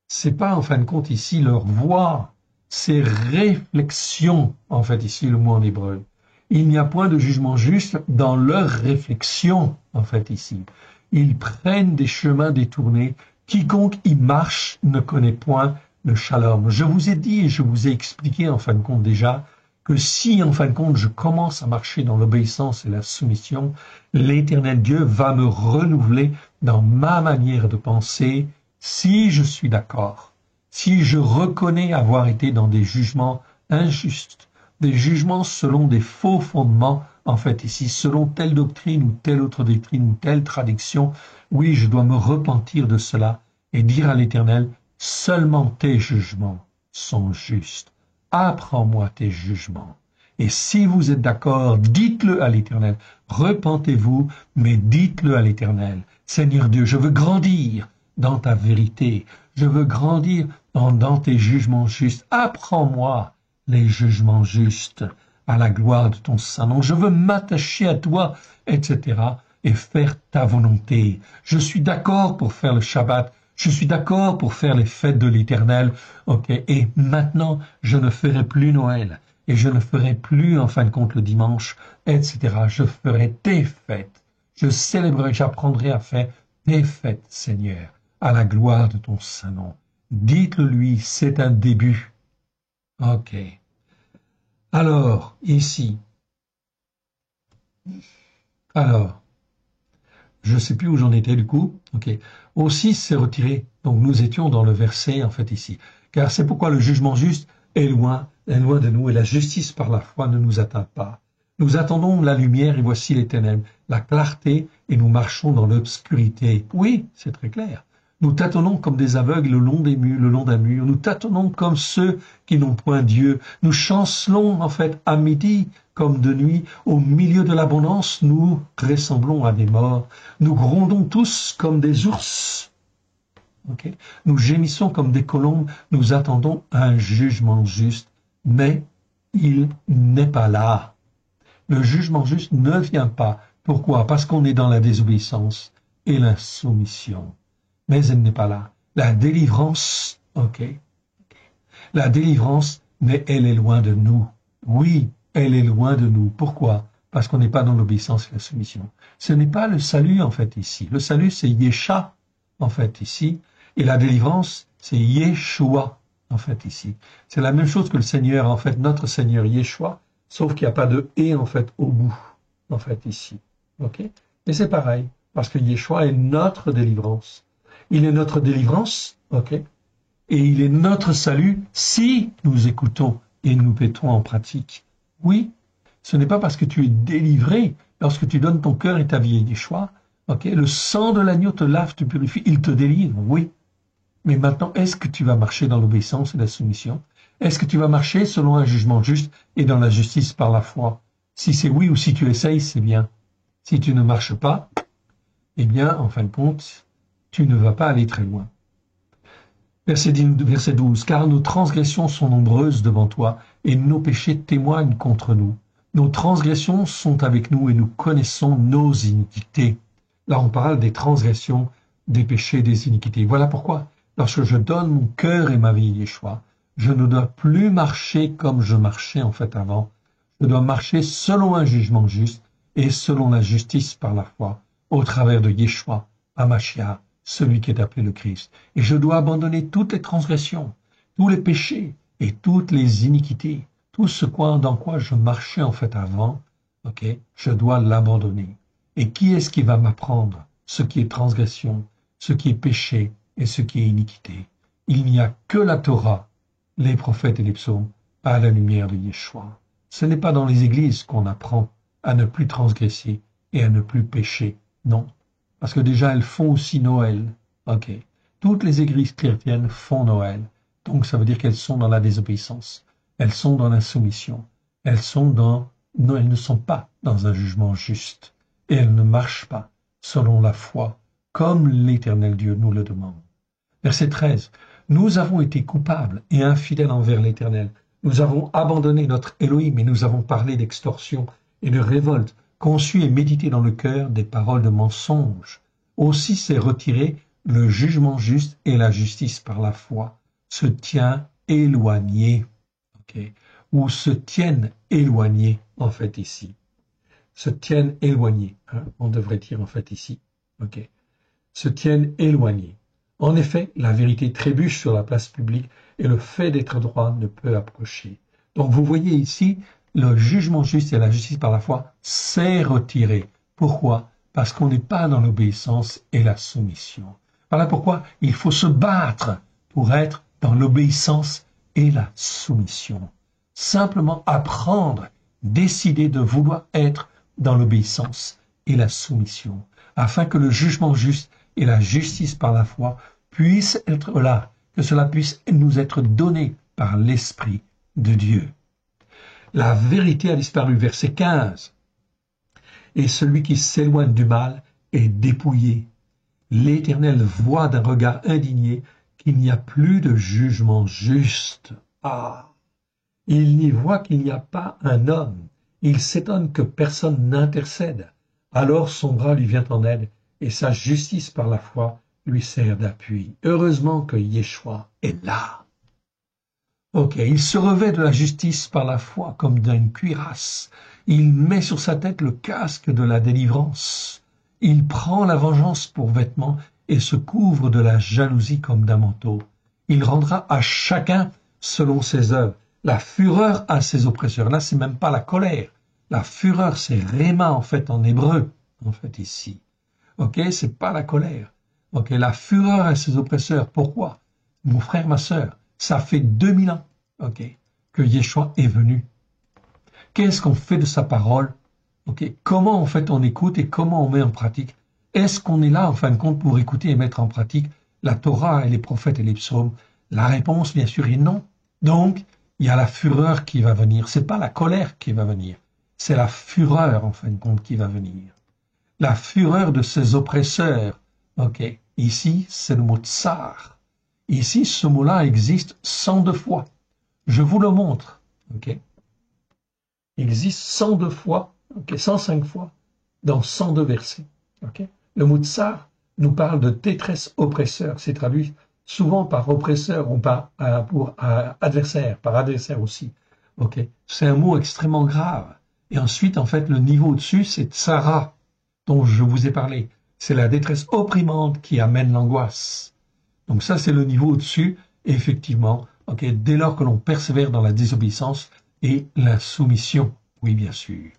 c'est pas en fin de compte ici leur voix, c'est réflexion, en fait ici le mot en hébreu. Il n'y a point de jugement juste dans leur réflexion, en fait ici. Ils prennent des chemins détournés. Quiconque y marche ne connaît point le shalom. Je vous ai dit et je vous ai expliqué en fin de compte déjà que si en fin de compte je commence à marcher dans l'obéissance et la soumission, l'Éternel Dieu va me renouveler dans ma manière de penser si je suis d'accord, si je reconnais avoir été dans des jugements injustes, des jugements selon des faux fondements, en fait ici, selon telle doctrine ou telle autre doctrine ou telle traduction, oui, je dois me repentir de cela et dire à l'Éternel, seulement tes jugements sont justes. Apprends-moi tes jugements. Et si vous êtes d'accord, dites-le à l'Éternel. Repentez-vous, mais dites-le à l'Éternel. Seigneur Dieu, je veux grandir dans ta vérité. Je veux grandir dans tes jugements justes. Apprends-moi les jugements justes à la gloire de ton Saint-Nom. Je veux m'attacher à toi, etc. et faire ta volonté. Je suis d'accord pour faire le Shabbat. Je suis d'accord pour faire les fêtes de l'Éternel. Ok. Et maintenant, je ne ferai plus Noël. Et je ne ferai plus, en fin de compte, le dimanche, etc. Je ferai tes fêtes. Je célébrerai, j'apprendrai à faire tes fêtes, Seigneur, à la gloire de ton Saint-Nom. Dites-le lui, c'est un début. Ok. Alors, ici. Alors, je ne sais plus où j'en étais du coup. Ok. Aussi, c'est retiré. Donc, nous étions dans le verset, en fait, ici. Car c'est pourquoi le jugement juste est loin de nous, et la justice par la foi ne nous atteint pas. Nous attendons la lumière, et voici les ténèbres, la clarté, et nous marchons dans l'obscurité. Oui, c'est très clair. Nous tâtonnons comme des aveugles le long d'un mur. Nous tâtonnons comme ceux qui n'ont point Dieu. Nous chancelons, en fait, à midi comme de nuit. Au milieu de l'abondance, nous ressemblons à des morts. Nous grondons tous comme des ours. Okay. Nous gémissons comme des colombes. Nous attendons un jugement juste. Mais il n'est pas là. Le jugement juste ne vient pas. Pourquoi? Parce qu'on est dans la désobéissance et l'insoumission. Mais elle n'est pas là. La délivrance, ok. La délivrance, mais elle est loin de nous. Oui, elle est loin de nous. Pourquoi? Parce qu'on n'est pas dans l'obéissance et la soumission. Ce n'est pas le salut, en fait, ici. Le salut, c'est Yesha, en fait, ici. Et la délivrance, c'est Yeshua, en fait, ici. C'est la même chose que le Seigneur, en fait, notre Seigneur Yeshua, sauf qu'il n'y a pas de « et » en fait, au bout, en fait, ici. Ok? Et c'est pareil, parce que Yeshua est notre délivrance. Il est notre délivrance, ok? Et il est notre salut si nous écoutons et nous mettons en pratique. Oui, ce n'est pas parce que tu es délivré, lorsque tu donnes ton cœur et ta vie à Yeshua, ok? Le sang de l'agneau te lave, te purifie, il te délivre, oui. Mais maintenant, est-ce que tu vas marcher dans l'obéissance et la soumission? Est-ce que tu vas marcher selon un jugement juste et dans la justice par la foi? Si c'est oui ou si tu essayes, c'est bien. Si tu ne marches pas, eh bien, en fin de compte, tu ne vas pas aller très loin. Verset 12. Car nos transgressions sont nombreuses devant toi, et nos péchés témoignent contre nous. Nos transgressions sont avec nous, et nous connaissons nos iniquités. Là, on parle des transgressions, des péchés, des iniquités. Voilà pourquoi, lorsque je donne mon cœur et ma vie à Yeshua, je ne dois plus marcher comme je marchais en fait avant. Je dois marcher selon un jugement juste et selon la justice par la foi, au travers de Yeshua, Hamashiach, celui qui est appelé le Christ. Et je dois abandonner toutes les transgressions, tous les péchés et toutes les iniquités, tout ce dans quoi je marchais en fait avant, ok, je dois l'abandonner. Et qui est-ce qui va m'apprendre ce qui est transgression, ce qui est péché et ce qui est iniquité? Il n'y a que la Torah, les prophètes et les psaumes, à la lumière de Yeshua. Ce n'est pas dans les églises qu'on apprend à ne plus transgresser et à ne plus pécher, non. Parce que déjà, elles font aussi Noël. Ok. Toutes les églises chrétiennes font Noël. Donc, ça veut dire qu'elles sont dans la désobéissance. Elles sont dans l'insoumission. Non, elles ne sont pas dans un jugement juste. Et elles ne marchent pas selon la foi, comme l'Éternel Dieu nous le demande. Verset 13. Nous avons été coupables et infidèles envers l'Éternel. Nous avons abandonné notre Elohim et nous avons parlé d'extorsion et de révolte, conçu et médité dans le cœur des paroles de mensonge. Aussi s'est retiré le jugement juste et la justice par la foi, se tient éloigné, okay, ou se tiennent éloignés, en fait, ici. Se tiennent éloignés, hein, on devrait dire, en fait, ici. Okay. Se tiennent éloignés. En effet, la vérité trébuche sur la place publique et le fait d'être droit ne peut approcher. Donc, vous voyez ici, le jugement juste et la justice par la foi s'est retiré. Pourquoi? Parce qu'on n'est pas dans l'obéissance et la soumission. Voilà pourquoi il faut se battre pour être dans l'obéissance et la soumission. Simplement apprendre, décider de vouloir être dans l'obéissance et la soumission, afin que le jugement juste et la justice par la foi puissent être là, que cela puisse nous être donné par l'Esprit de Dieu. La vérité a disparu. Verset 15. Et celui qui s'éloigne du mal est dépouillé. L'Éternel voit d'un regard indigné qu'il n'y a plus de jugement juste. Ah! Il n'y voit qu'il n'y a pas un homme. Il s'étonne que personne n'intercède. Alors son bras lui vient en aide et sa justice par la foi lui sert d'appui. Heureusement que Yeshua est là. Ok, il se revêt de la justice par la foi comme d'une cuirasse. Il met sur sa tête le casque de la délivrance. Il prend la vengeance pour vêtement et se couvre de la jalousie comme d'un manteau. Il rendra à chacun selon ses œuvres. La fureur à ses oppresseurs. Là, c'est même pas la colère. La fureur, c'est réma en fait en hébreu, en fait ici. Ok, c'est pas la colère. Ok, la fureur à ses oppresseurs. Pourquoi? Mon frère, ma sœur, ça fait 2000 ans, ok, que Yeshua est venu. Qu'est-ce qu'on fait de sa parole? Ok, comment en fait on écoute et comment on met en pratique? Est-ce qu'on est là en fin de compte pour écouter et mettre en pratique la Torah et les prophètes et les psaumes? La réponse, bien sûr, est non. Donc, il y a la fureur qui va venir. C'est pas la colère qui va venir. C'est la fureur, en fin de compte, qui va venir. La fureur de ses oppresseurs. Ok. Ici, c'est le mot tsar. Ici, ce mot-là existe 102 fois. Je vous le montre. Ok. Il existe 102 fois, ok, 105 fois, dans 102 versets. Ok. Le mot tsar nous parle de détresse oppresseur. C'est traduit souvent par oppresseur ou par adversaire, par adversaire aussi. Ok. C'est un mot extrêmement grave. Et ensuite, en fait, le niveau au-dessus, c'est tsara, dont je vous ai parlé. C'est la détresse opprimante qui amène l'angoisse. Donc ça, c'est le niveau au-dessus. Effectivement, ok, dès lors que l'on persévère dans la désobéissance et la soumission. Oui, bien sûr.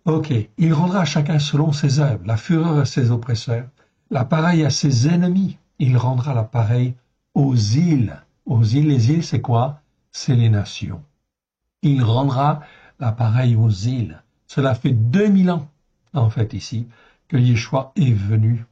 Ok, il rendra à chacun selon ses œuvres, la fureur à ses oppresseurs, la pareille à ses ennemis. Il rendra la pareille aux îles. Aux îles, les îles, c'est quoi? C'est les nations. Il rendra la pareille aux îles. Cela fait 2000 ans, en fait, ici, que Yeshua est venu,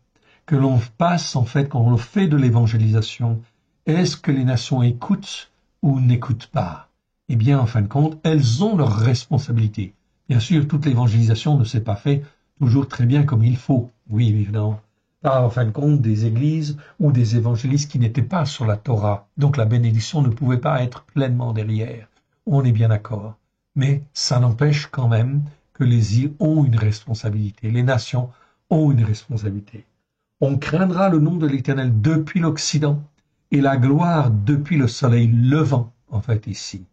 que l'on passe, en fait, quand on fait de l'évangélisation. Est-ce que les nations écoutent ou n'écoutent pas? Eh bien, en fin de compte, elles ont leurs responsabilités. Bien sûr, toute l'évangélisation ne s'est pas faite toujours très bien comme il faut. Oui, évidemment. Par, en fin de compte, des églises ou des évangélistes qui n'étaient pas sur la Torah. Donc la bénédiction ne pouvait pas être pleinement derrière. On est bien d'accord. Mais ça n'empêche quand même que les îles ont une responsabilité. Les nations ont une responsabilité. On craindra le nom de l'Éternel depuis l'Occident et la gloire depuis le soleil levant, en fait, ici.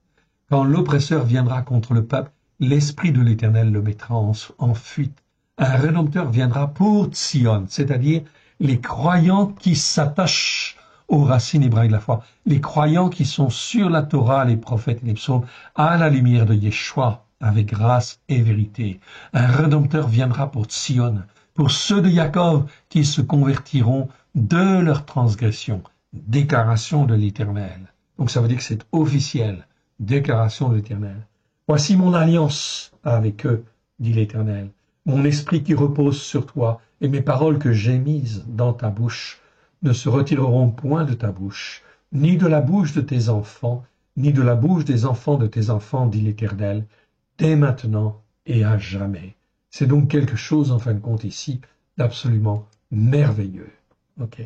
Quand l'oppresseur viendra contre le peuple, l'Esprit de l'Éternel le mettra en fuite. Un Rédempteur viendra pour Sion, c'est-à-dire les croyants qui s'attachent aux racines hébraïques de la foi, les croyants qui sont sur la Torah, les prophètes et les psaumes, à la lumière de Yeshua, avec grâce et vérité. Un Rédempteur viendra pour Sion, pour ceux de Jacob qui se convertiront de leur transgression. Déclaration de l'Éternel. Donc ça veut dire que c'est officiel. Déclaration de l'Éternel. Voici mon alliance avec eux, dit l'Éternel. Mon esprit qui repose sur toi et mes paroles que j'ai mises dans ta bouche ne se retireront point de ta bouche, ni de la bouche de tes enfants, ni de la bouche des enfants de tes enfants, dit l'Éternel, dès maintenant et à jamais. C'est donc quelque chose, en fin de compte, ici, d'absolument merveilleux. Ok.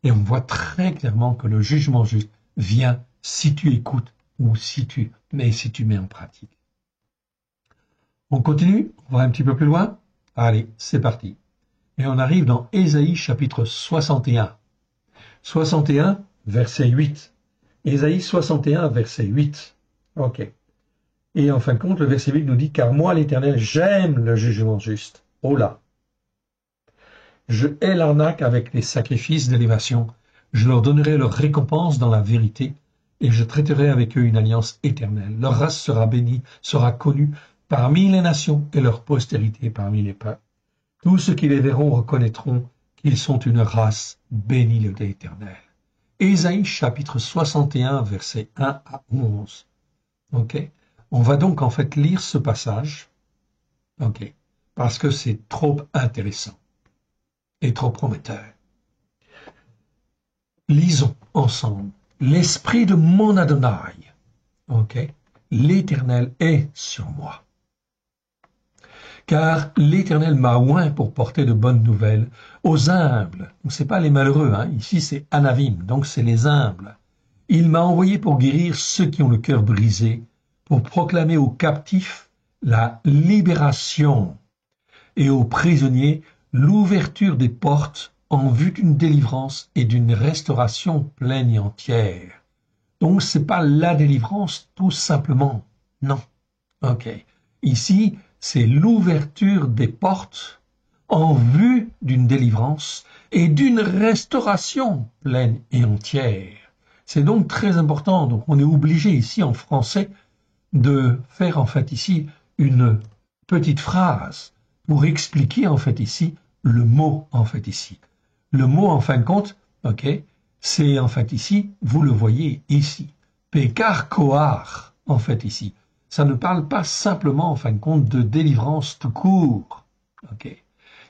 Et on voit très clairement que le jugement juste vient si tu écoutes ou si tu mets en pratique. On continue, on va un petit peu plus loin. Allez, c'est parti. Et on arrive dans Ésaïe chapitre 61. 61, verset 8. Ésaïe 61, verset 8. Ok. Et en fin de compte, le verset 8 nous dit « Car moi, l'Éternel, j'aime le jugement juste. » Oh là. Je hais l'arnaque avec les sacrifices d'élévation. Je leur donnerai leur récompense dans la vérité, et je traiterai avec eux une alliance éternelle. Leur race sera bénie, sera connue parmi les nations, et leur postérité parmi les peuples. Tous ceux qui les verront reconnaîtront qu'ils sont une race bénie de l'Éternel. Ésaïe chapitre 61, versets 1 à 11. Ok. On va donc en fait lire ce passage, ok, parce que c'est trop intéressant et trop prometteur. Lisons ensemble. L'esprit de mon Adonai, ok, l'Éternel est sur moi. Car l'Éternel m'a oint pour porter de bonnes nouvelles aux humbles. Ce n'est pas les malheureux, hein. Ici c'est Anavim, donc c'est les humbles. Il m'a envoyé pour guérir ceux qui ont le cœur brisé, pour proclamer aux captifs la libération et aux prisonniers l'ouverture des portes en vue d'une délivrance et d'une restauration pleine et entière. Donc c'est pas la délivrance tout simplement, non. Ok. Ici, c'est l'ouverture des portes en vue d'une délivrance et d'une restauration pleine et entière. C'est donc très important. Donc on est obligé ici en français de faire en fait ici une petite phrase pour expliquer en fait ici le mot en fait ici. Le mot en fin de compte, ok, c'est en fait ici, vous le voyez ici, Pekar Kohar en fait ici. Ça ne parle pas simplement, en fin de compte, de délivrance tout court. Okay.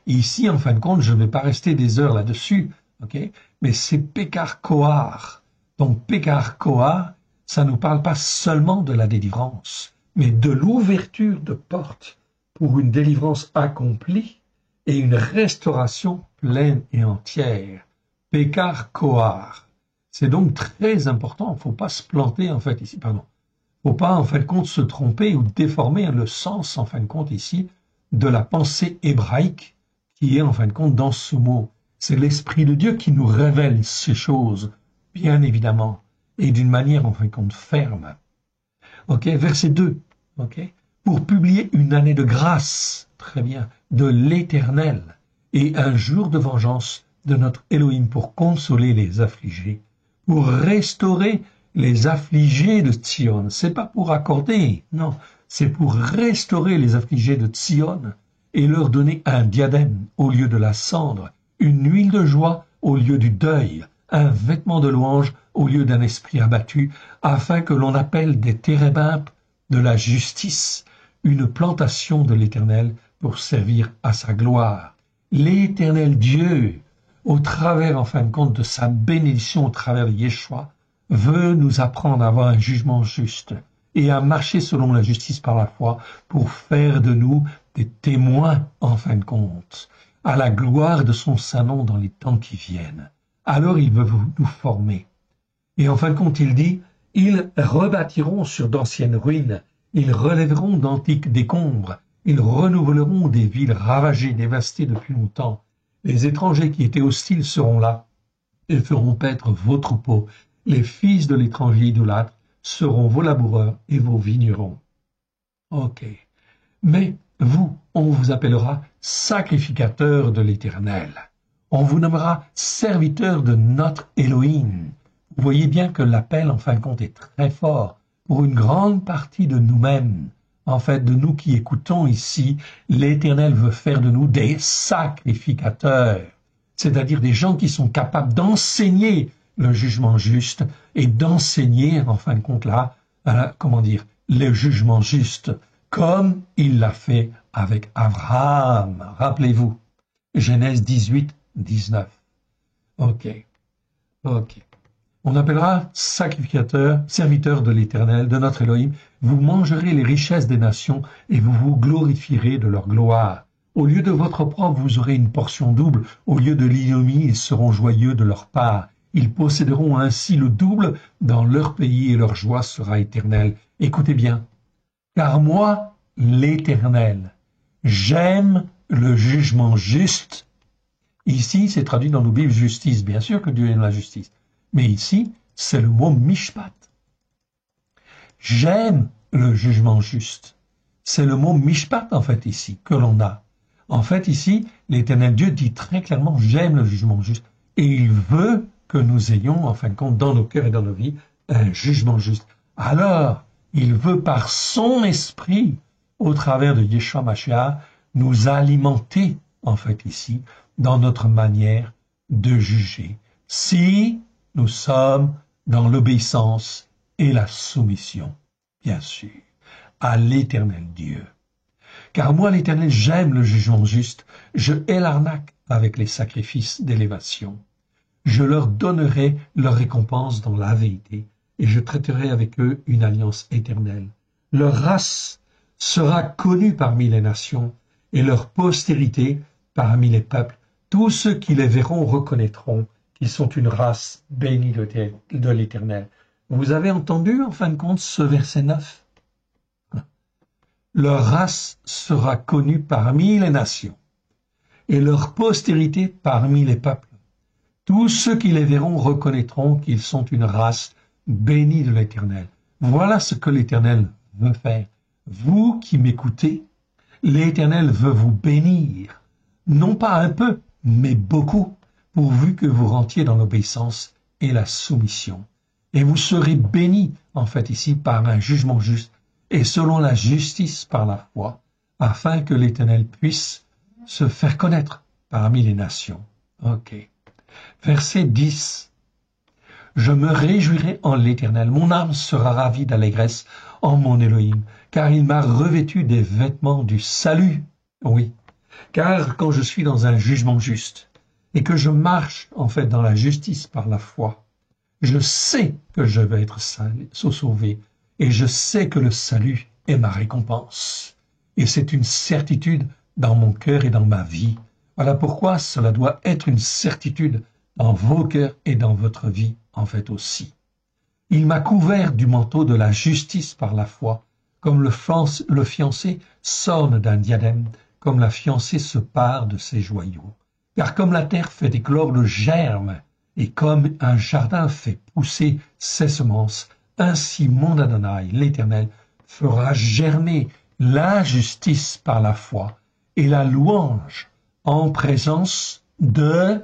Ici, en fin de compte, je ne vais pas rester des heures là-dessus, okay, mais c'est Pekar Kohar. Donc, Pekar Kohar, ça ne nous parle pas seulement de la délivrance, mais de l'ouverture de portes pour une délivrance accomplie et une restauration pleine et entière. Pekar Kohar. C'est donc très important, il ne faut pas se planter, en fait, ici, pardon. Faut pas, en fin de compte, se tromper ou déformer le sens, en fin de compte, ici, de la pensée hébraïque qui est, en fin de compte, dans ce mot. C'est l'Esprit de Dieu qui nous révèle ces choses, bien évidemment, et d'une manière, en fin de compte, ferme. Ok, verset 2. Ok, pour publier une année de grâce, très bien, de l'Éternel, et un jour de vengeance de notre Elohim pour consoler les affligés, pour restaurer les affligés de Tzion. C'est pas pour accorder, non, c'est pour restaurer les affligés de Tzion et leur donner un diadème au lieu de la cendre, une huile de joie au lieu du deuil, un vêtement de louange au lieu d'un esprit abattu, afin que l'on appelle des térébintes de la justice, une plantation de l'Éternel pour servir à sa gloire. L'Éternel Dieu, au travers, en fin de compte, de sa bénédiction, au travers de Yeshua, veut nous apprendre à avoir un jugement juste et à marcher selon la justice par la foi pour faire de nous des témoins, en fin de compte, à la gloire de son saint nom dans les temps qui viennent. Alors il veut nous former. Et en fin de compte, il dit, ils rebâtiront sur d'anciennes ruines, ils relèveront d'antiques décombres, ils renouvelleront des villes ravagées, dévastées depuis longtemps. Les étrangers qui étaient hostiles seront là et feront paître vos troupeaux. Les fils de l'étranger idolâtre seront vos laboureurs et vos vignerons. Ok. Mais vous, on vous appellera sacrificateur de l'Éternel. On vous nommera serviteur de notre Elohim. Vous voyez bien que l'appel, en fin de compte, est très fort pour une grande partie de nous-mêmes. En fait, de nous qui écoutons ici, l'Éternel veut faire de nous des sacrificateurs, c'est-à-dire des gens qui sont capables d'enseigner le jugement juste et d'enseigner, en fin de compte, là, le jugement juste, comme il l'a fait avec Abraham. Rappelez-vous, Genèse 18, 19. Ok. On appellera sacrificateur, serviteur de l'Éternel, de notre Elohim. Vous mangerez les richesses des nations et vous vous glorifierez de leur gloire. Au lieu de votre propre, vous aurez une portion double. Au lieu de l'ignominie, ils seront joyeux de leur part. Ils posséderont ainsi le double dans leur pays et leur joie sera éternelle. Écoutez bien. Car moi, l'Éternel, j'aime le jugement juste. Ici, c'est traduit dans nos Bibles justice. Bien sûr que Dieu aime la justice. Mais ici, c'est le mot mishpat. J'aime le jugement juste. C'est le mot mishpat, en fait, ici, que l'on a. En fait, ici, l'Éternel Dieu dit très clairement, j'aime le jugement juste. Et il veut que nous ayons, en fin de compte, dans nos cœurs et dans nos vies, un jugement juste. Alors, il veut par son esprit, au travers de Yeshua Mashiach, nous alimenter, en fait, ici, dans notre manière de juger. Si nous sommes dans l'obéissance et la soumission, bien sûr, à l'Éternel Dieu. Car moi, l'Éternel, j'aime le jugement juste, je hais l'arnaque avec les sacrifices d'élévation. Je leur donnerai leur récompense dans la vérité, et je traiterai avec eux une alliance éternelle. Leur race sera connue parmi les nations et leur postérité parmi les peuples. Tous ceux qui les verront reconnaîtront qu'ils sont une race bénie de l'Éternel. Vous avez entendu, en fin de compte, ce verset 9? Leur race sera connue parmi les nations et leur postérité parmi les peuples. Tous ceux qui les verront reconnaîtront qu'ils sont une race bénie de l'Éternel. Voilà ce que l'Éternel veut faire. Vous qui m'écoutez, l'Éternel veut vous bénir, non pas un peu, mais beaucoup, pourvu que vous rentiez dans l'obéissance et la soumission. Et vous serez bénis, en fait, ici, par un jugement juste, et selon la justice par la foi, afin que l'Éternel puisse se faire connaître parmi les nations. Ok. Verset 10. Je me réjouirai en l'Éternel, mon âme sera ravie d'allégresse en mon Élohim, car il m'a revêtu des vêtements du salut. Oui, car quand je suis dans un jugement juste, et que je marche en fait dans la justice par la foi, je sais que je vais être sauvé, et je sais que le salut est ma récompense. Et c'est une certitude dans mon cœur et dans ma vie. Voilà pourquoi cela doit être une certitude dans vos cœurs et dans votre vie, en fait aussi. Il m'a couvert du manteau de la justice par la foi, comme le fiancé s'orne d'un diadème, comme la fiancée se pare de ses joyaux. Car comme la terre fait éclore le germe, et comme un jardin fait pousser ses semences, ainsi mon Adonai, l'Éternel, fera germer la justice par la foi et la louange en présence de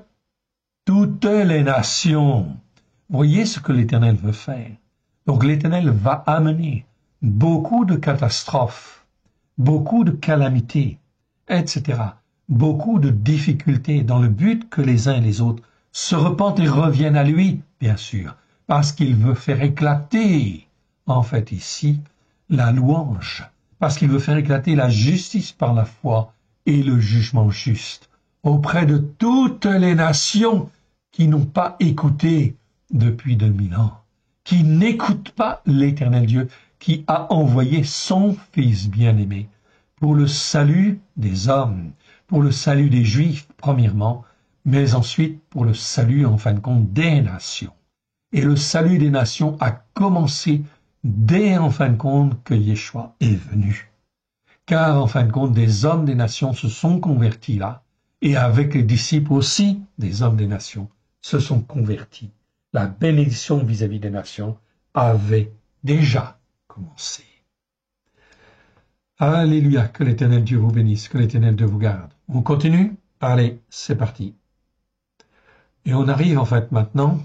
toutes les nations. Voyez ce que l'Éternel veut faire. Donc l'Éternel va amener beaucoup de catastrophes, beaucoup de calamités, etc., beaucoup de difficultés dans le but que les uns et les autres se repentent et reviennent à lui, bien sûr, parce qu'il veut faire éclater, en fait ici, la louange, parce qu'il veut faire éclater la justice par la foi et le jugement juste auprès de toutes les nations qui n'ont pas écouté depuis 2000 ans, qui n'écoutent pas l'Éternel Dieu, qui a envoyé son Fils bien-aimé pour le salut des hommes, pour le salut des Juifs, premièrement, mais ensuite pour le salut, en fin de compte, des nations. Et le salut des nations a commencé dès, en fin de compte, que Yeshua est venu. Car, en fin de compte, des hommes des nations se sont convertis là, et avec les disciples aussi, des hommes des nations, se sont convertis. La bénédiction vis-à-vis des nations avait déjà commencé. Alléluia, que l'Éternel Dieu vous bénisse, que l'Éternel Dieu vous garde. On continue? Allez, c'est parti. Et on arrive en fait maintenant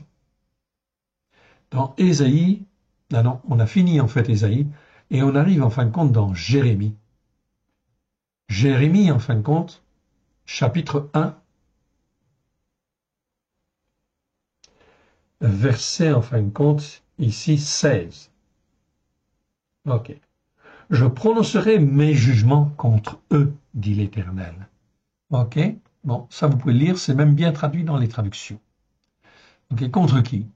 dans Ésaïe. Non, on a fini en fait Ésaïe, et on arrive en fin de compte dans Jérémie. Jérémie, en fin de compte, chapitre 1, verset, en fin de compte, ici 16. Ok. Je prononcerai mes jugements contre eux, dit l'Éternel. Ok. Bon, ça vous pouvez lire, c'est même bien traduit dans les traductions. Ok. Contre qui?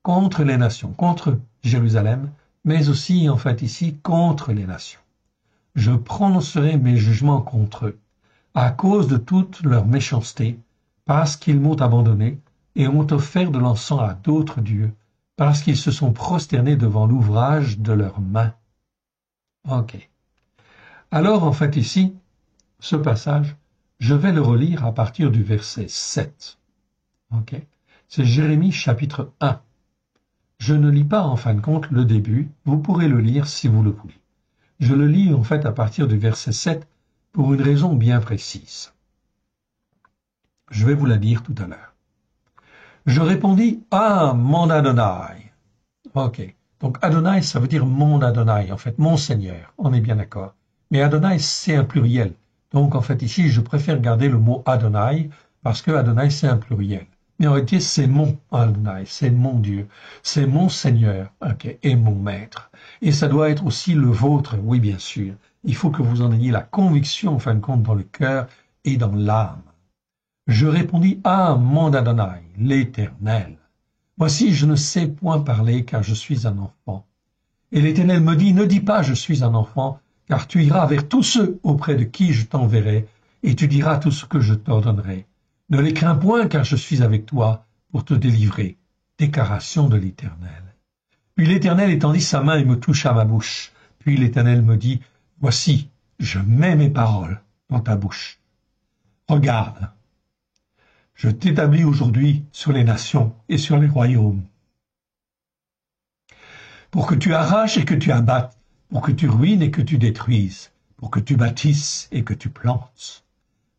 Contre les nations, contre Jérusalem, mais aussi, en fait, ici, contre les nations. Je prononcerai mes jugements contre eux, à cause de toute leur méchanceté, parce qu'ils m'ont abandonné et ont offert de l'encens à d'autres dieux, parce qu'ils se sont prosternés devant l'ouvrage de leurs mains. Ok. Alors, en fait, ici, ce passage, je vais le relire à partir du verset 7. Ok. C'est Jérémie chapitre 1. Je ne lis pas, en fin de compte, le début. Vous pourrez le lire si vous le voulez. Je le lis, en fait, à partir du verset 7 pour une raison bien précise. Je vais vous la dire tout à l'heure. Je répondis, « Ah, mon Adonai !» Ok. Donc Adonai, ça veut dire mon Adonai, en fait, mon Seigneur. On est bien d'accord. Mais Adonai, c'est un pluriel. Donc en fait, ici, je préfère garder le mot Adonai, parce que Adonai, c'est un pluriel. Mais en réalité, c'est mon Adonai, c'est mon Dieu, c'est mon Seigneur, okay, et mon Maître. Et ça doit être aussi le vôtre, oui, bien sûr. Il faut que vous en ayez la conviction, en fin de compte, dans le cœur et dans l'âme. Je répondis, « Ah, mon Adonai, l'Éternel ! Voici, je ne sais point parler, car je suis un enfant, Et l'Éternel me dit, ne dis pas, je suis un enfant, car tu iras vers tous ceux auprès de qui je t'enverrai, et tu diras tout ce que je t'ordonnerai. Ne les crains point, car je suis avec toi pour te délivrer. Déclaration de l'Éternel. Puis l'Éternel étendit sa main et me toucha ma bouche. Puis l'Éternel me dit, voici, je mets mes paroles dans ta bouche. Regarde, je t'établis aujourd'hui sur les nations et sur les royaumes, pour que tu arraches et que tu abattes, pour que tu ruines et que tu détruises, pour que tu bâtisses et que tu plantes.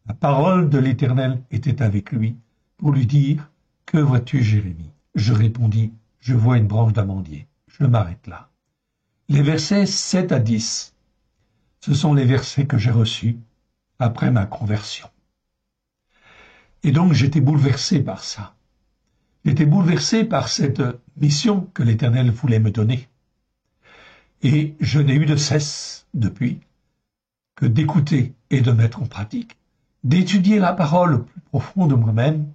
La parole de l'Éternel était avec lui, pour lui dire, que vois-tu, Jérémie? Je répondis, je vois une branche d'amandier. Je m'arrête là. Les versets 7 à 10, ce sont les versets que j'ai reçus après ma conversion. Et donc j'étais bouleversé par ça. J'étais bouleversé par cette mission que l'Éternel voulait me donner. Et je n'ai eu de cesse, depuis, que d'écouter et de mettre en pratique, d'étudier la parole au plus profond de moi-même,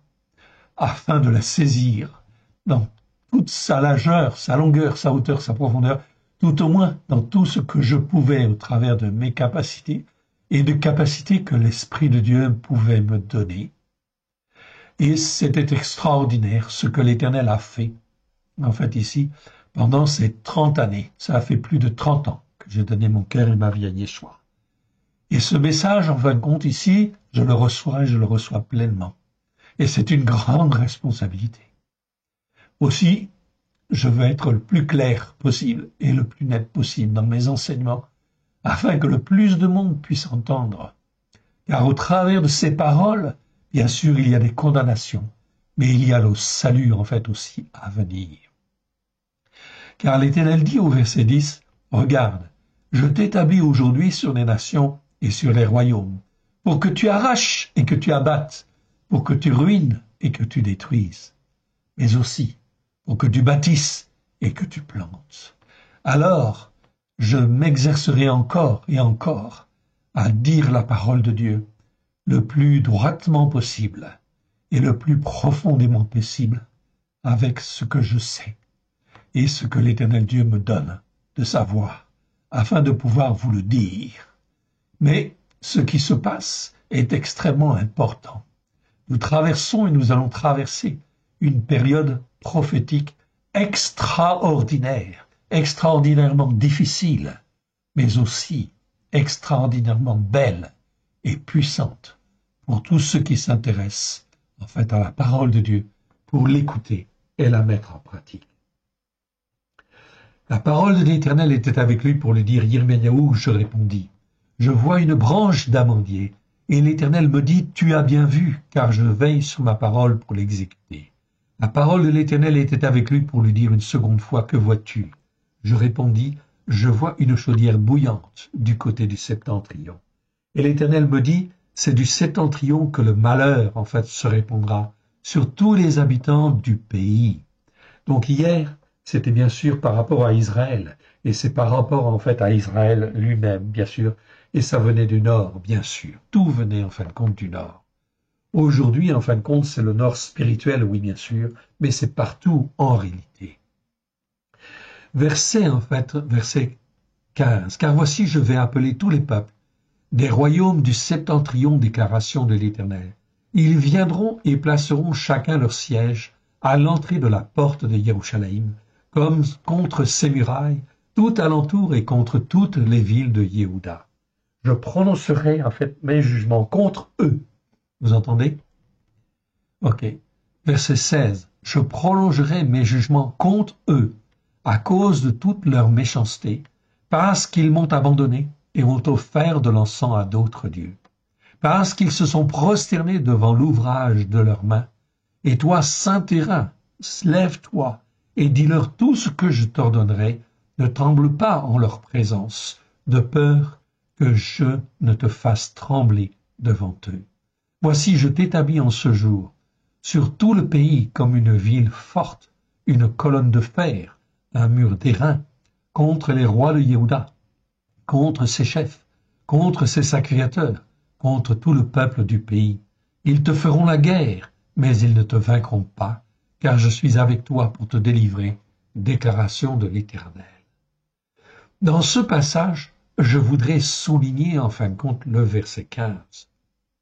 afin de la saisir dans toute sa largeur, sa longueur, sa hauteur, sa profondeur, tout au moins dans tout ce que je pouvais au travers de mes capacités et de capacités que l'Esprit de Dieu pouvait me donner. Et c'était extraordinaire ce que l'Éternel a fait, en fait ici, pendant ces 30 années. Ça a fait plus de 30 ans que j'ai donné mon cœur et ma vie à Yeshua. Et ce message, en fin de compte, ici, je le reçois et je le reçois pleinement. Et c'est une grande responsabilité. Aussi, je veux être le plus clair possible et le plus net possible dans mes enseignements, afin que le plus de monde puisse entendre. Car au travers de ces paroles, bien sûr, il y a des condamnations, mais il y a le salut, en fait, aussi à venir. Car l'Éternel dit au verset 10, « Regarde, je t'établis aujourd'hui sur les nations et sur les royaumes, pour que tu arraches et que tu abattes, pour que tu ruines et que tu détruises, mais aussi pour que tu bâtisses et que tu plantes. Alors, je m'exercerai encore et encore à dire la parole de Dieu le plus droitement possible et le plus profondément possible avec ce que je sais et ce que l'Éternel Dieu me donne de savoir, afin de pouvoir vous le dire. Mais ce qui se passe est extrêmement important. Nous traversons et nous allons traverser une période prophétique extraordinaire, extraordinairement difficile, mais aussi extraordinairement belle et puissante pour tous ceux qui s'intéressent en fait à la parole de Dieu, pour l'écouter et la mettre en pratique. La parole de l'Éternel était avec lui pour lui dire, Yirmiyahu, je répondis, je vois une branche d'amandier, et l'Éternel me dit, tu as bien vu, car je veille sur ma parole pour l'exécuter. La parole de l'Éternel était avec lui pour lui dire une seconde fois, que vois-tu? Je répondis, je vois une chaudière bouillante du côté du septentrion. Et l'Éternel me dit, c'est du septentrion que le malheur, en fait, se répandra sur tous les habitants du pays. Donc hier, c'était bien sûr par rapport à Israël, et c'est par rapport, en fait, à Israël lui-même, bien sûr, et ça venait du nord, bien sûr. Tout venait, en fin de compte, du nord. Aujourd'hui, en fin de compte, c'est le nord spirituel, oui, bien sûr, mais c'est partout en réalité. Verset 15. Car voici, je vais appeler tous les peuples, des royaumes du septentrion, déclaration de l'Éternel. Ils viendront et placeront chacun leur siège à l'entrée de la porte de Jérusalem, comme contre ses murailles, tout alentour et contre toutes les villes de Yehuda. Je prononcerai en fait mes jugements contre eux. Vous entendez? Ok. Verset 16. Je prolongerai mes jugements contre eux à cause de toute leur méchanceté, parce qu'ils m'ont abandonné et ont offert de l'encens à d'autres dieux, parce qu'ils se sont prosternés devant l'ouvrage de leurs mains. Et toi, saint terrain, lève-toi et dis-leur tout ce que je t'ordonnerai, ne tremble pas en leur présence, de peur que je ne te fasse trembler devant eux. Voici, je t'établis en ce jour sur tout le pays comme une ville forte, une colonne de fer, un mur d'airain, contre les rois de Yehuda, contre ses chefs, contre ses sacrificateurs, contre tout le peuple du pays. Ils te feront la guerre, mais ils ne te vaincront pas, car je suis avec toi pour te délivrer. Déclaration de l'Éternel. Dans ce passage, je voudrais souligner en fin de compte le verset 15.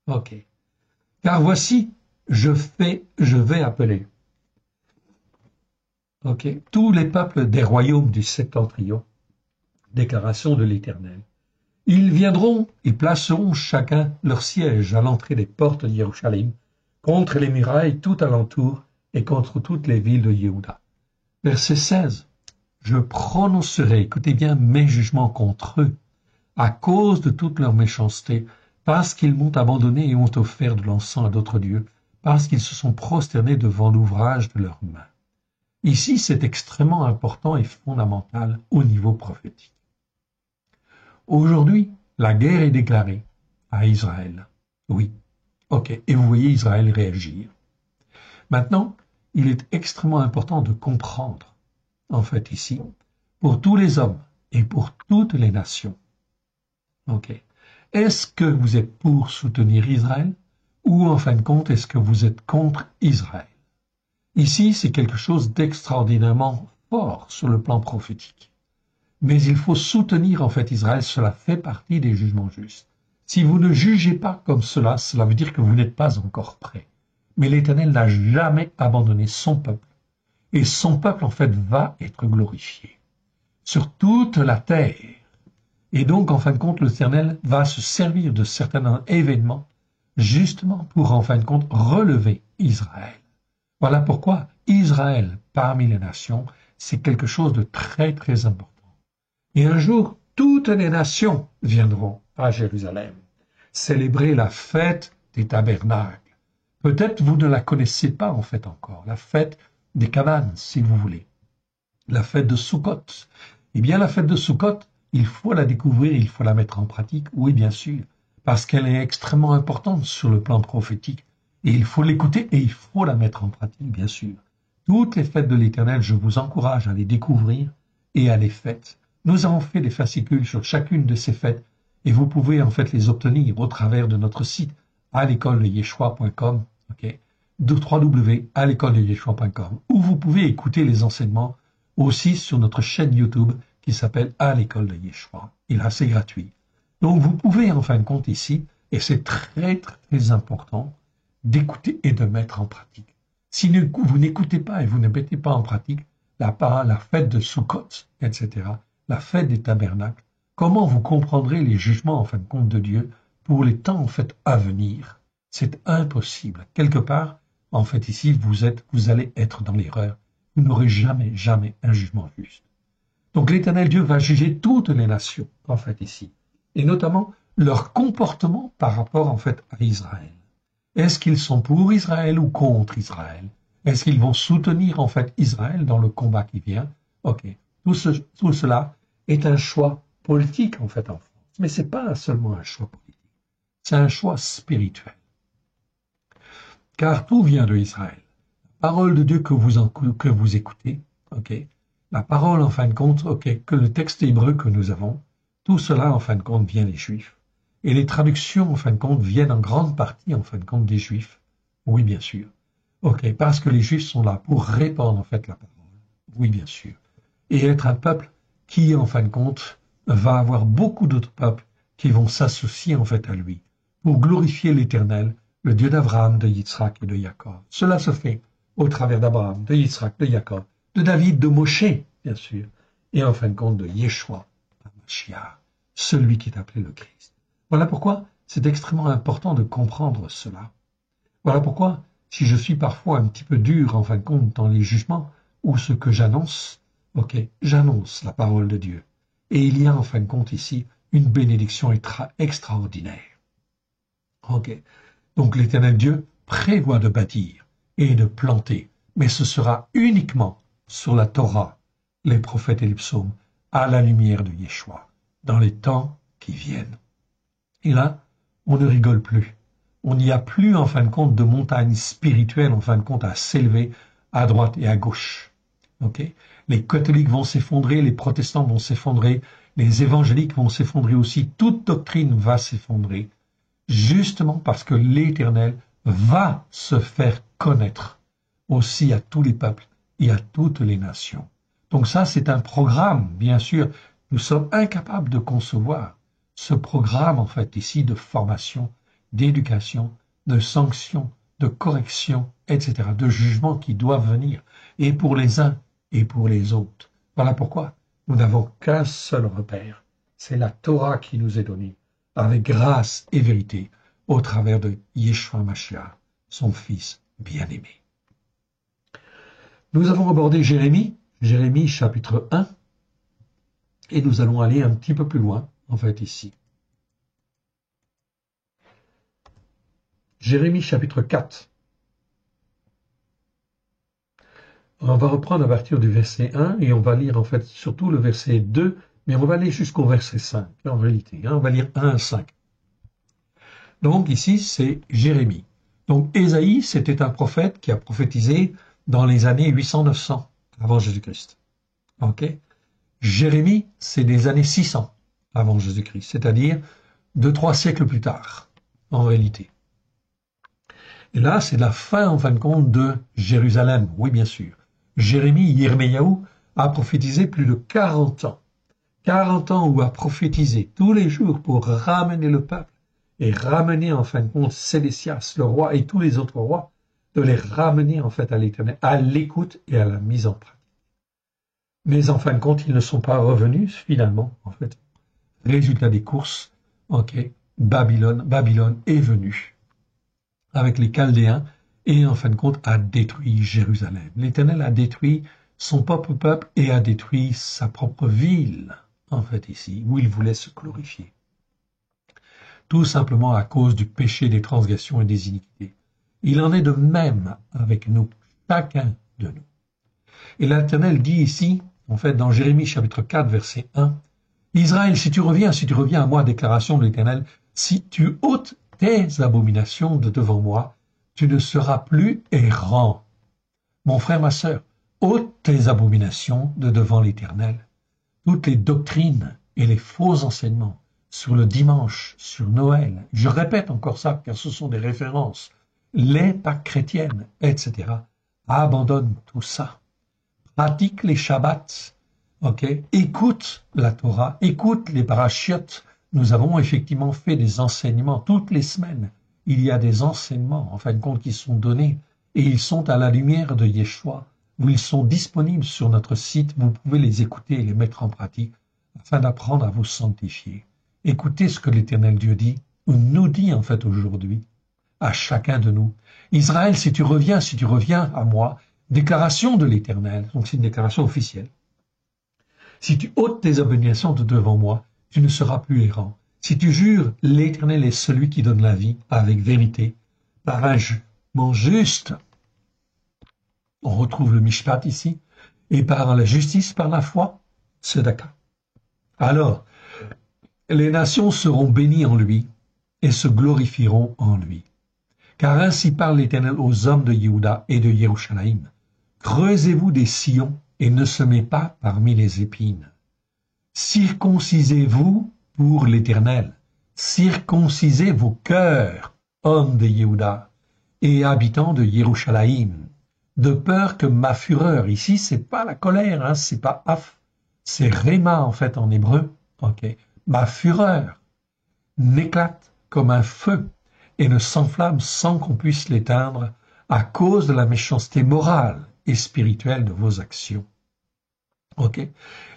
Ok. Car voici, je vais appeler tous les peuples des royaumes du septentrion, déclaration de l'Éternel. Ils viendront et placeront chacun leur siège à l'entrée des portes de Jérusalem, contre les murailles tout alentour et contre toutes les villes de Yehuda. Verset 16. Je prononcerai, écoutez bien, mes jugements contre eux, à cause de toute leur méchanceté, parce qu'ils m'ont abandonné et ont offert de l'encens à d'autres dieux, parce qu'ils se sont prosternés devant l'ouvrage de leurs mains. Ici, c'est extrêmement important et fondamental au niveau prophétique. Aujourd'hui, la guerre est déclarée à Israël. Oui, ok, et vous voyez Israël réagir. Maintenant, il est extrêmement important de comprendre, en fait ici, pour tous les hommes et pour toutes les nations. Ok. Est-ce que vous êtes pour soutenir Israël ou en fin de compte, est-ce que vous êtes contre Israël? Ici, c'est quelque chose d'extraordinairement fort sur le plan prophétique. Mais il faut soutenir en fait Israël, cela fait partie des jugements justes. Si vous ne jugez pas comme cela, cela veut dire que vous n'êtes pas encore prêt. Mais l'Éternel n'a jamais abandonné son peuple. Et son peuple en fait va être glorifié sur toute la terre. Et donc, en fin de compte, l'Éternel va se servir de certains événements justement pour, en fin de compte, relever Israël. Voilà pourquoi Israël, parmi les nations, c'est quelque chose de très, très important. Et un jour, toutes les nations viendront à Jérusalem célébrer la fête des tabernacles. Peut-être vous ne la connaissez pas, en fait, encore. La fête des cabanes, si vous voulez. La fête de Sukkot. Eh bien, la fête de Sukkot, il faut la découvrir, il faut la mettre en pratique, oui bien sûr, parce qu'elle est extrêmement importante sur le plan prophétique, et il faut l'écouter et il faut la mettre en pratique, bien sûr. Toutes les fêtes de l'Éternel, je vous encourage à les découvrir et à les fêter. Nous avons fait des fascicules sur chacune de ces fêtes, et vous pouvez en fait les obtenir au travers de notre site à l'écoledeyeshua.com, www.alécoledeyeshua.com, où vous pouvez écouter les enseignements aussi sur notre chaîne YouTube qui s'appelle À l'école de Yeshua. Et là, c'est gratuit. Donc, vous pouvez, en fin de compte, ici, et c'est très, très important, d'écouter et de mettre en pratique. Si vous n'écoutez pas et vous ne mettez pas en pratique la fête de Sukkot, etc., la fête des tabernacles, comment vous comprendrez les jugements, en fin de compte, de Dieu pour les temps, en fait, à venir? C'est impossible. Quelque part, en fait, ici, vous allez être dans l'erreur. Vous n'aurez jamais, jamais un jugement juste. Donc l'Éternel Dieu va juger toutes les nations, en fait, ici, et notamment leur comportement par rapport, en fait, à Israël. Est-ce qu'ils sont pour Israël ou contre Israël? Est-ce qu'ils vont soutenir, en fait, Israël dans le combat qui vient? Ok, tout cela est un choix politique, en fait, en France. Mais c'est pas seulement un choix politique, c'est un choix spirituel. Car tout vient de Israël. La parole de Dieu que vous écoutez, ok, la parole, en fin de compte, que le texte hébreu que nous avons, tout cela, en fin de compte, vient des Juifs. Et les traductions, en fin de compte, viennent en grande partie, en fin de compte, des Juifs. Oui, bien sûr. Ok, parce que les Juifs sont là pour répandre, en fait, la parole. Oui, bien sûr. Et être un peuple qui, en fin de compte, va avoir beaucoup d'autres peuples qui vont s'associer, en fait, à lui, pour glorifier l'Éternel, le Dieu d'Abraham, de Yitzhak et de Jacob. Cela se fait au travers d'Abraham, de Yitzhak, de Jacob, de David, de Moshe, bien sûr, et en fin de compte de Yeshua, Mashiach, celui qui est appelé le Christ. Voilà pourquoi c'est extrêmement important de comprendre cela. Voilà pourquoi, si je suis parfois un petit peu dur, en fin de compte, dans les jugements, ou ce que j'annonce, j'annonce la parole de Dieu. Et il y a, en fin de compte, ici, une bénédiction extraordinaire. Donc l'Éternel Dieu prévoit de bâtir et de planter, mais ce sera uniquement sur la Torah, les prophètes et les psaumes, à la lumière de Yeshua, dans les temps qui viennent. Et là, on ne rigole plus. On n'y a plus, en fin de compte, de montagne spirituelle, en fin de compte, à s'élever à droite et à gauche. Les catholiques vont s'effondrer, les protestants vont s'effondrer, les évangéliques vont s'effondrer aussi, toute doctrine va s'effondrer, justement parce que l'Éternel va se faire connaître aussi à tous les peuples et à toutes les nations. Donc ça, c'est un programme, bien sûr, nous sommes incapables de concevoir ce programme, en fait, ici, de formation, d'éducation, de sanction, de correction, etc., de jugement qui doivent venir, et pour les uns et pour les autres. Voilà pourquoi nous n'avons qu'un seul repère, c'est la Torah qui nous est donnée, avec grâce et vérité, au travers de Yeshua Mashiach, son Fils bien-aimé. Nous avons abordé Jérémie chapitre 1, et nous allons aller un petit peu plus loin, en fait, ici. Jérémie chapitre 4. On va reprendre à partir du verset 1 et on va lire en fait surtout le verset 2, mais on va aller jusqu'au verset 5 en réalité. On va lire 1 à 5. Donc ici c'est Jérémie. Donc Ésaïe c'était un prophète qui a prophétisé dans les années 800-900 avant Jésus-Christ. Ok. Jérémie c'est des années 600 avant Jésus-Christ, c'est-à-dire 2-3 siècles plus tard en réalité. Et là, c'est la fin, en fin de compte, de Jérusalem. Oui, bien sûr. Jérémie, Yirmiyahu, a prophétisé plus de 40 ans. 40 ans où a prophétisé tous les jours pour ramener le peuple et ramener, en fin de compte, Sédécias, le roi et tous les autres rois, de les ramener, en fait, à l'Éternel, à l'écoute et à la mise en pratique. Mais, en fin de compte, ils ne sont pas revenus, finalement, en fait. Résultat des courses, ok, Babylone est venue avec les Chaldéens, et en fin de compte a détruit Jérusalem. L'Éternel a détruit son propre peuple et a détruit sa propre ville, en fait ici, où il voulait se glorifier. Tout simplement à cause du péché des transgressions et des iniquités. Il en est de même avec nous, chacun de nous. Et l'Éternel dit ici, en fait dans Jérémie chapitre 4, verset 1, « Israël, si tu reviens à moi, déclaration de l'Éternel, si tu ôtes tes abominations de devant moi, tu ne seras plus errant. Mon frère, ma sœur, ôte tes abominations de devant l'Éternel. Toutes les doctrines et les faux enseignements sur le dimanche, sur Noël, je répète encore ça car ce sont des références, les Pâques chrétiennes, etc. Abandonne tout ça. Pratique les Shabbats, ok? Écoute la Torah, écoute les parachiotes. Nous avons effectivement fait des enseignements toutes les semaines. Il y a des enseignements, en fin de compte, qui sont donnés et ils sont à la lumière de Yeshua, où ils sont disponibles sur notre site. Vous pouvez les écouter et les mettre en pratique afin d'apprendre à vous sanctifier. Écoutez ce que l'Éternel Dieu dit, ou nous dit en fait aujourd'hui, à chacun de nous. Israël, si tu reviens à moi, déclaration de l'Éternel, donc c'est une déclaration officielle. Si tu ôtes tes abominations de devant moi, tu ne seras plus errant. Si tu jures, l'Éternel est celui qui donne la vie avec vérité, par un jugement juste. On retrouve le Mishpat ici, et par la justice, par la foi, Tzedaka. Alors, les nations seront bénies en lui et se glorifieront en lui. Car ainsi parle l'Éternel aux hommes de Yehuda et de Yerushalayim. Creusez-vous des sillons et ne semez pas parmi les épines. Circoncisez-vous pour l'Éternel. Circoncisez vos cœurs, hommes de Yehuda et habitants de Yerushalayim, de peur que ma fureur, ici c'est pas la colère, hein, c'est pas af, c'est réma en fait en hébreu, ok, ma fureur n'éclate comme un feu et ne s'enflamme sans qu'on puisse l'éteindre à cause de la méchanceté morale et spirituelle de vos actions. Ok,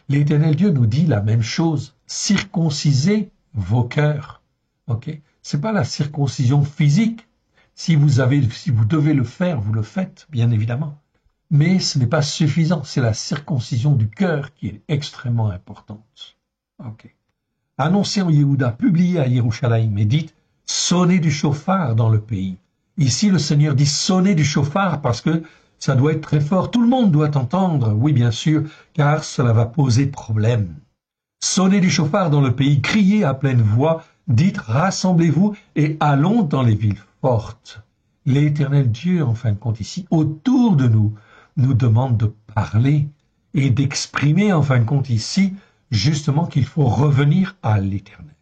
l'Éternel Dieu nous dit la même chose, circoncisez vos cœurs. Ok, c'est pas la circoncision physique. Si vous devez le faire, vous le faites, bien évidemment. Mais ce n'est pas suffisant. C'est la circoncision du cœur qui est extrêmement importante. Ok. Annoncez en Yehuda, publiez à Yerushalayim et dites, sonnez du chauffard dans le pays. Ici, le Seigneur dit sonnez du chauffard parce que ça doit être très fort. Tout le monde doit entendre, oui, bien sûr, car cela va poser problème. Sonnez du chauffard dans le pays, criez à pleine voix, dites rassemblez-vous et allons dans les villes fortes. L'Éternel Dieu, en fin de compte ici, autour de nous, nous demande de parler et d'exprimer, en fin de compte ici, justement qu'il faut revenir à l'Éternel.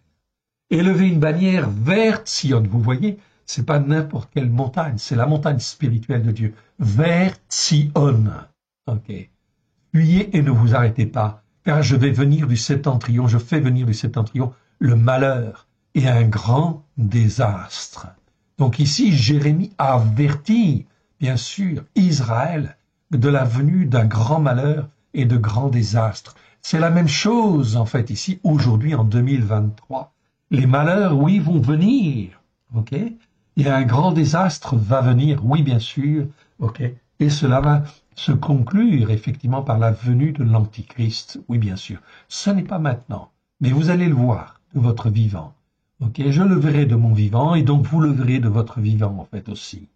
Élever une bannière vers Sion, vous voyez, c'est pas n'importe quelle montagne, c'est la montagne spirituelle de Dieu, vers Sion. Ok. Fuyez et ne vous arrêtez pas, car je vais venir du septentrion, je fais venir du septentrion le malheur et un grand désastre. Donc ici, Jérémie avertit, bien sûr, Israël de la venue d'un grand malheur et de grands désastres. C'est la même chose, en fait, ici, aujourd'hui, en 2023. Les malheurs, oui, vont venir, ok? Et un grand désastre va venir, oui, bien sûr, ok? Et cela va se conclure, effectivement, par la venue de l'Antichrist, oui, bien sûr. Ce n'est pas maintenant, mais vous allez le voir de votre vivant, ok? Je le verrai de mon vivant, et donc vous le verrez de votre vivant, en fait, aussi.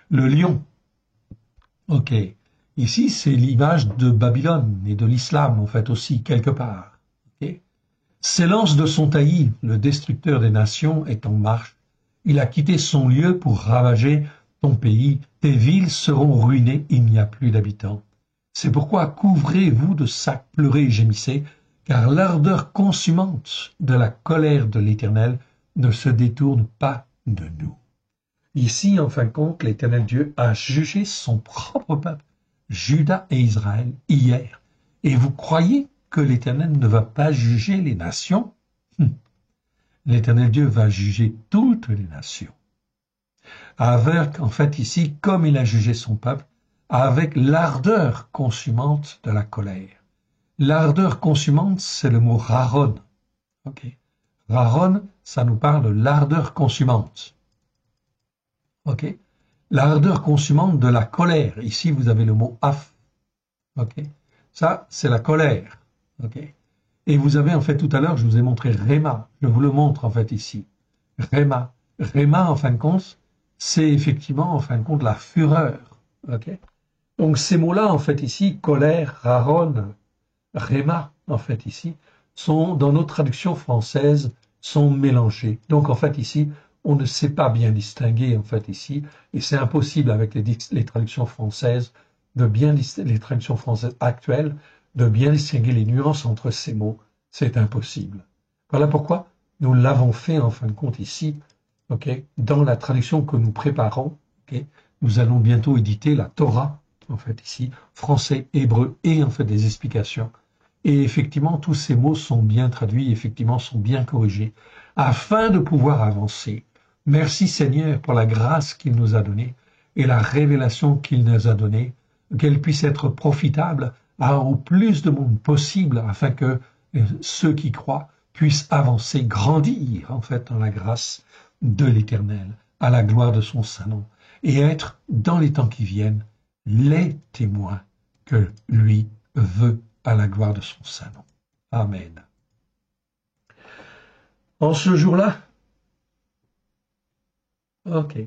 Le lion, ok? Ici, c'est l'image de Babylone et de l'islam, en fait, aussi, quelque part. Okay. S'élance de son taillis, le destructeur des nations est en marche. Il a quitté son lieu pour ravager ton pays. Tes villes seront ruinées, il n'y a plus d'habitants. C'est pourquoi couvrez-vous de sacs, pleurez et gémissez, car l'ardeur consumante de la colère de l'Éternel ne se détourne pas de nous. Ici, en fin de compte, l'Éternel Dieu a jugé son propre peuple, Juda et Israël, hier. Et vous croyez que l'Éternel ne va pas juger les nations? L'Éternel Dieu va juger toutes les nations. Avec, en fait, ici, comme il a jugé son peuple, avec l'ardeur consumante de la colère. L'ardeur consumante, c'est le mot raron. Okay. Raron, ça nous parle de l'ardeur consumante. Ok. L'ardeur consumante de la colère. Ici, vous avez le mot af. Ok. Ça, c'est la colère. Ok. Et vous avez, en fait, tout à l'heure, je vous ai montré Réma. Je vous le montre, en fait, ici. Réma. Réma, en fin de compte, c'est effectivement, en fin de compte, la fureur. Ok. Donc, ces mots-là, en fait, ici, colère, raron, Réma, en fait, ici, sont, dans nos traductions françaises, sont mélangés. Donc, en fait, ici, on ne sait pas bien distinguer, en fait, ici, et c'est impossible avec les traductions françaises, les traductions françaises actuelles, de bien distinguer les nuances entre ces mots. C'est impossible. Voilà pourquoi nous l'avons fait, en fin de compte, ici, ok, dans la traduction que nous préparons. Ok, nous allons bientôt éditer la Torah, en fait, ici, français, hébreu, et en fait des explications. Et effectivement, tous ces mots sont bien traduits, effectivement, sont bien corrigés, afin de pouvoir avancer. Merci Seigneur pour la grâce qu'il nous a donnée et la révélation qu'il nous a donnée, qu'elle puisse être profitable au plus de monde possible, afin que ceux qui croient puissent avancer, grandir, en fait, dans la grâce de l'Éternel, à la gloire de son Saint-Nom, et être, dans les temps qui viennent, les témoins que lui veut à la gloire de son Saint-Nom. Amen. En ce jour-là, ok.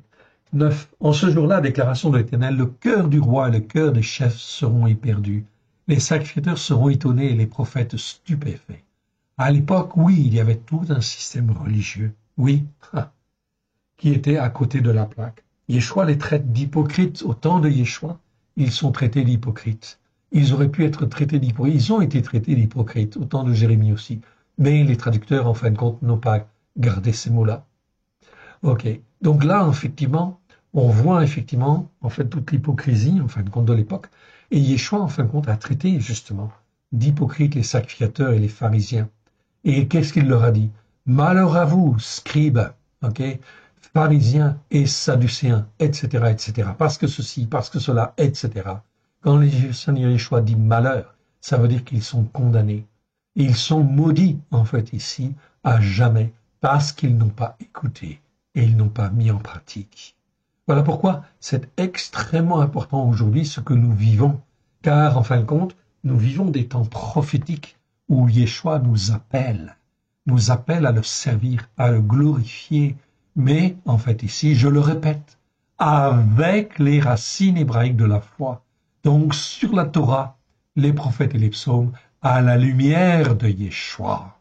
9. En ce jour-là, déclaration de l'Éternel, le cœur du roi et le cœur des chefs seront éperdus. Les sacrificateurs seront étonnés et les prophètes stupéfaits. À l'époque, oui, il y avait tout un système religieux, oui, qui était à côté de la plaque. Yeshua les traite d'hypocrites. Au temps de Yeshua, ils sont traités d'hypocrites. Ils auraient pu être traités d'hypocrites. Ils ont été traités d'hypocrites, au temps de Jérémie aussi. Mais les traducteurs, en fin de compte, n'ont pas gardé ces mots-là. Ok. Donc là, effectivement, on voit effectivement, en fait, toute l'hypocrisie, en fin de compte, de l'époque. Et Yeshua, en fin de compte, a traité, justement, d'hypocrites les sacrificateurs et les pharisiens. Et qu'est-ce qu'il leur a dit? Malheur à vous, scribes, ok, pharisiens et sadducéens, etc., etc. Parce que ceci, parce que cela, etc. Quand le Seigneur Yeshua dit malheur, ça veut dire qu'ils sont condamnés. Et ils sont maudits, en fait, ici, à jamais, parce qu'ils n'ont pas écouté et ils n'ont pas mis en pratique. Voilà pourquoi c'est extrêmement important aujourd'hui ce que nous vivons, car en fin de compte, nous vivons des temps prophétiques où Yeshua nous appelle à le servir, à le glorifier, mais en fait ici, je le répète, avec les racines hébraïques de la foi, donc sur la Torah, les prophètes et les psaumes, à la lumière de Yeshua.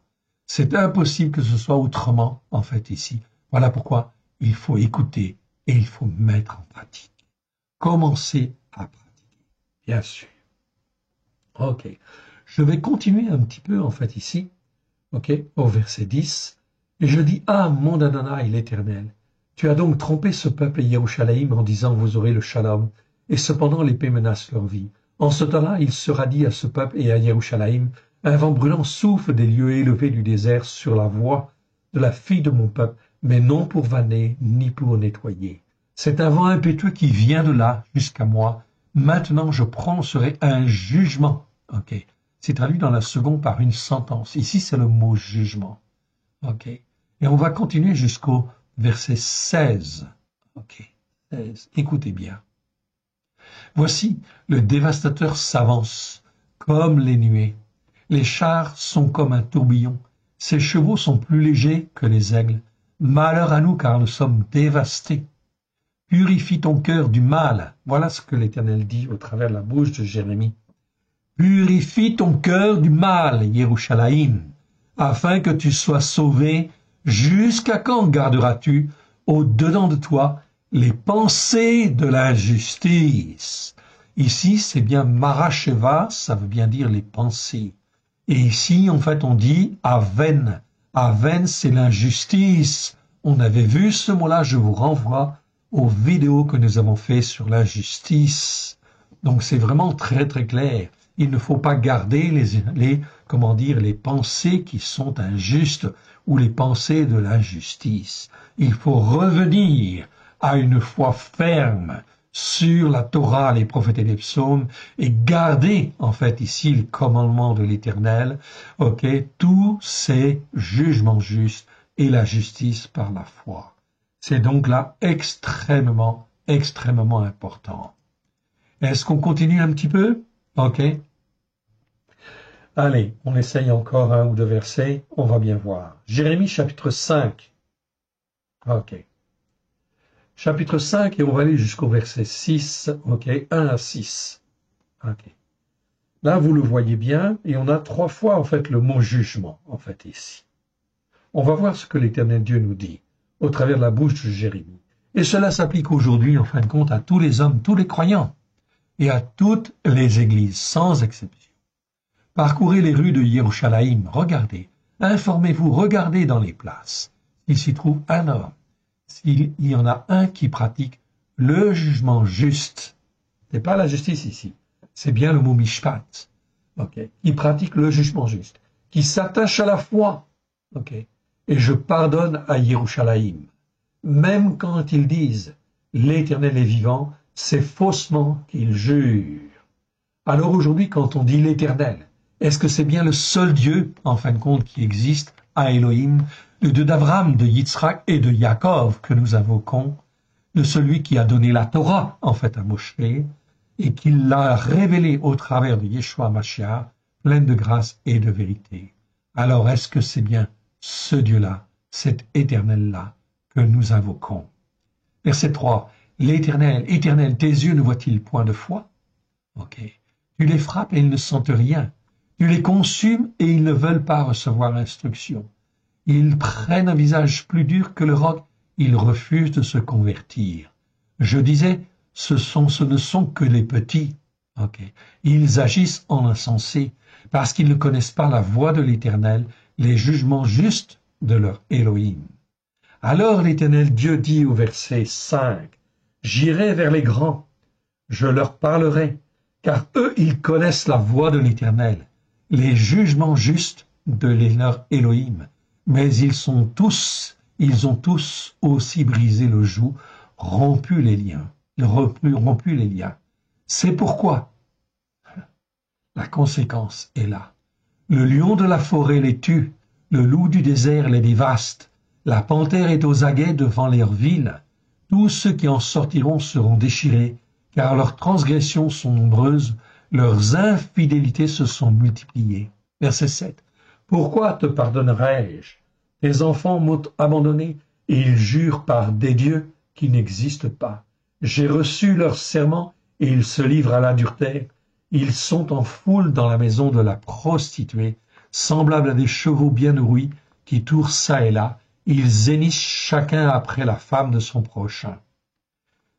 C'est impossible que ce soit autrement, en fait ici. Voilà pourquoi il faut écouter et il faut mettre en pratique. Commencer à pratiquer, bien sûr. Ok, je vais continuer un petit peu en fait ici, ok, au verset 10. Et je dis, ah, mon Adonai l'Éternel, tu as donc trompé ce peuple et Yerushalayim en disant, vous aurez le shalom, et cependant l'épée menace leur vie. En ce temps-là, il sera dit à ce peuple et à Yerushalayim, Un vent brûlant souffle des lieux élevés du désert sur la voie de la fille de mon peuple, mais non pour vanner ni pour nettoyer. C'est un vent impétueux qui vient de là jusqu'à moi. Maintenant, je prononcerai un jugement. Ok. C'est traduit dans la seconde par une sentence. Ici, c'est le mot jugement. Ok. Et on va continuer jusqu'au verset 16. Ok. 16. Écoutez bien. Voici, le dévastateur s'avance comme les nuées. Les chars sont comme un tourbillon. Ses chevaux sont plus légers que les aigles. Malheur à nous, car nous sommes dévastés. Purifie ton cœur du mal. Voilà ce que l'Éternel dit au travers de la bouche de Jérémie. Purifie ton cœur du mal, Yerushalayim, afin que tu sois sauvé. Jusqu'à quand garderas-tu au-dedans de toi les pensées de l'injustice? Ici, c'est bien Maracheva, ça veut bien dire les pensées. Et ici, en fait, on dit Aven. Aven, c'est l'injustice. On avait vu ce mot-là, je vous renvoie aux vidéos que nous avons fait sur l'injustice. Donc, c'est vraiment très, très clair. Il ne faut pas garder les pensées qui sont injustes ou les pensées de l'injustice. Il faut revenir à une foi ferme sur la Torah, les prophètes et les psaumes, et garder, en fait, ici, le commandement de l'Éternel, ok, tous ces jugements justes et la justice par la foi. C'est donc là extrêmement, extrêmement important. Est-ce qu'on continue un petit peu? Ok. Allez, on essaye encore un ou deux versets, on va bien voir. Jérémie chapitre 5. Ok. Chapitre 5, et on va aller jusqu'au verset 6, ok, 1 à 6. Ok. Là, vous le voyez bien, et on a 3 fois, en fait, le mot jugement, en fait, ici. On va voir ce que l'Éternel Dieu nous dit, au travers de la bouche de Jérémie. Et cela s'applique aujourd'hui, en fin de compte, à tous les hommes, tous les croyants, et à toutes les églises, sans exception. Parcourez les rues de Yerushalayim, regardez, informez-vous, regardez dans les places. Il s'y trouve un homme. S'il y en a un qui pratique le jugement juste, c'est pas la justice ici, c'est bien le mot mishpat, ok, il pratique le jugement juste, qui s'attache à la foi, ok, et je pardonne à Yerushalayim, même quand ils disent l'Éternel est vivant, c'est faussement qu'ils jurent. Alors aujourd'hui, quand on dit l'Éternel, est-ce que c'est bien le seul Dieu, en fin de compte, qui existe, à Elohim, le Dieu d'Abraham, de Yitzhak et de Yaakov que nous invoquons, de celui qui a donné la Torah, en fait, à Moshe, et qui l'a révélé au travers de Yeshua Mashiach, pleine de grâce et de vérité. Alors, est-ce que c'est bien ce Dieu-là, cet Éternel-là, que nous invoquons? Verset 3. L'Éternel, Éternel, tes yeux ne voient-ils point de foi? Ok. Tu les frappes et ils ne sentent rien. Tu les consumes et ils ne veulent pas recevoir l'instruction. Ils prennent un visage plus dur que le roc, ils refusent de se convertir. Je disais, ce ne sont que les petits. Okay. Ils agissent en insensés, parce qu'ils ne connaissent pas la voie de l'Éternel, les jugements justes de leur Elohim. Alors l'Éternel Dieu dit au verset 5, « J'irai vers les grands, je leur parlerai, car eux ils connaissent la voie de l'Éternel, les jugements justes de leur Elohim. Mais ils ont tous aussi brisé le joug, rompu les liens. C'est pourquoi la conséquence est là. Le lion de la forêt les tue, le loup du désert les dévaste, la panthère est aux aguets devant leurs villes. Tous ceux qui en sortiront seront déchirés, car leurs transgressions sont nombreuses, leurs infidélités se sont multipliées. Verset 7. Pourquoi te pardonnerai-je? Tes enfants m'ont abandonné et ils jurent par des dieux qui n'existent pas. J'ai reçu leur serment et ils se livrent à l'adultère. Ils sont en foule dans la maison de la prostituée, semblables à des chevaux bien nourris qui tournent çà et là. Ils hennissent chacun après la femme de son prochain.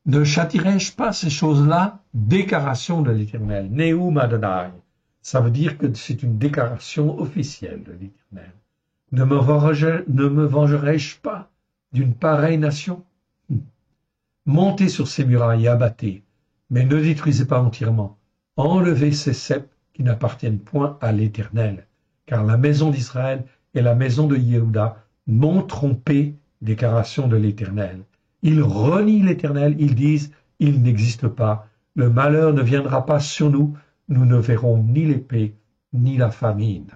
Ne châtirai-je pas ces choses-là? Déclaration de l'Éternel. Neum Adonai. Ça veut dire que c'est une déclaration officielle de l'Éternel. Ne me vengerai-je pas d'une pareille nation? Montez sur ces murailles et abattez, mais ne détruisez pas entièrement. Enlevez ces ceps qui n'appartiennent point à l'Éternel. car la maison d'Israël et la maison de Yehuda m'ont trompé, déclaration de l'Éternel. Ils renient l'Éternel, ils disent, il n'existe pas, le malheur ne viendra pas sur nous, nous ne verrons ni l'épée, ni la famine.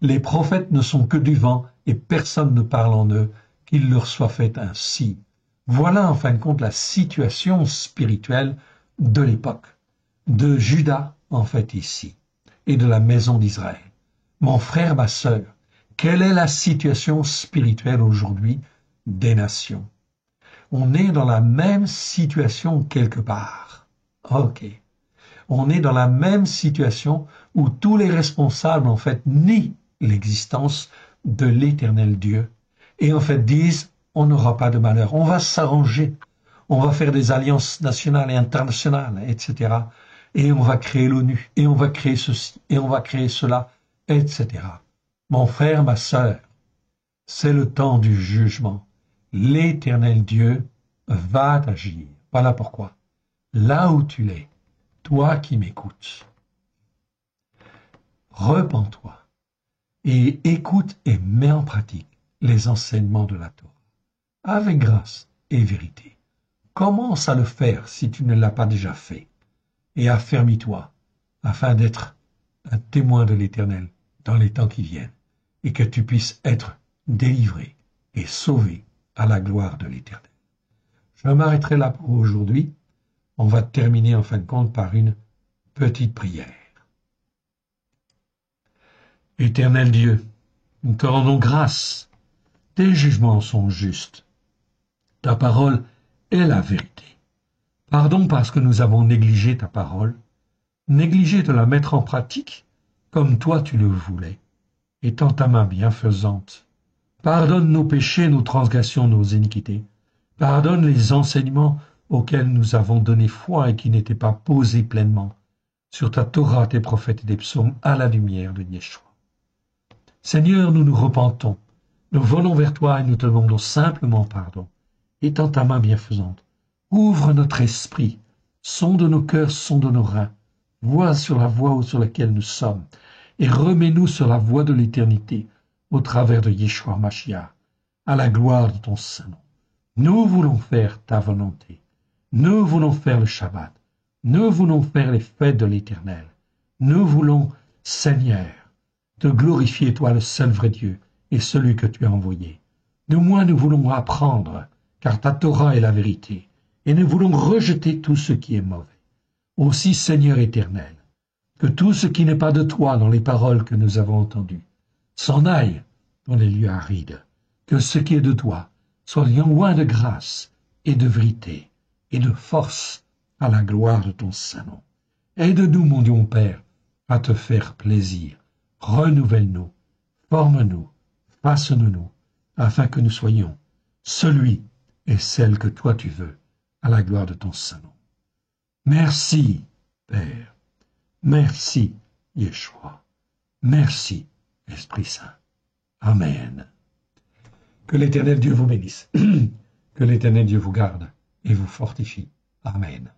Les prophètes ne sont que du vent, et personne ne parle en eux, qu'il leur soit fait ainsi. Voilà en fin de compte la situation spirituelle de l'époque, de Juda en fait ici, et de la maison d'Israël. Mon frère, ma sœur, quelle est la situation spirituelle aujourd'hui des nations? On est dans la même situation quelque part. Ok. On est dans la même situation où tous les responsables en fait nient l'existence de l'Éternel Dieu et en fait disent on n'aura pas de malheur, on va s'arranger, on va faire des alliances nationales et internationales, etc. Et on va créer l'ONU, et on va créer ceci, et on va créer cela, etc. Mon frère, ma sœur, c'est le temps du jugement. L'Éternel Dieu va agir. Voilà pourquoi, là où tu es, toi qui m'écoutes, repens-toi et écoute et mets en pratique les enseignements de la Torah, avec grâce et vérité. Commence à le faire si tu ne l'as pas déjà fait, et affermis-toi afin d'être un témoin de l'Éternel dans les temps qui viennent, et que tu puisses être délivré et sauvé à la gloire de l'Éternel. Je m'arrêterai là pour aujourd'hui. On va terminer en fin de compte par une petite prière. Éternel Dieu, nous te rendons grâce. Tes jugements sont justes. Ta parole est la vérité. Pardon parce que nous avons négligé ta parole, négligé de la mettre en pratique comme toi tu le voulais, étant ta main bienfaisante. Pardonne nos péchés, nos transgressions, nos iniquités. Pardonne les enseignements auxquels nous avons donné foi et qui n'étaient pas posés pleinement sur ta Torah, tes prophètes et des psaumes à la lumière de Yeshua. Seigneur, nous nous repentons, nous venons vers toi et nous te demandons simplement pardon. Étant ta main bienfaisante, ouvre notre esprit, sonde nos cœurs, sonde nos reins, vois sur la voie sur laquelle nous sommes et remets-nous sur la voie de l'éternité au travers de Yeshua Mashiach, à la gloire de ton Saint-Nom. Nous voulons faire ta volonté. Nous voulons faire le Shabbat. Nous voulons faire les fêtes de l'Éternel. Nous voulons, Seigneur, te glorifier, toi le seul vrai Dieu et celui que tu as envoyé. Nous voulons apprendre, car ta Torah est la vérité, et nous voulons rejeter tout ce qui est mauvais. Aussi, Seigneur éternel, que tout ce qui n'est pas de toi dans les paroles que nous avons entendues s'en aille dans les lieux arides, que ce qui est de toi soit loin de grâce et de vérité et de force à la gloire de ton Saint-Nom. Aide-nous, mon Dieu, mon Père, à te faire plaisir. Renouvelle-nous, forme-nous, façonne-nous, afin que nous soyons celui et celle que toi tu veux, à la gloire de ton Saint-Nom. Merci, Père. Merci, Yeshua. Merci, Esprit Saint. Amen. Que l'Éternel Dieu vous bénisse. Que l'Éternel Dieu vous garde et vous fortifie. Amen.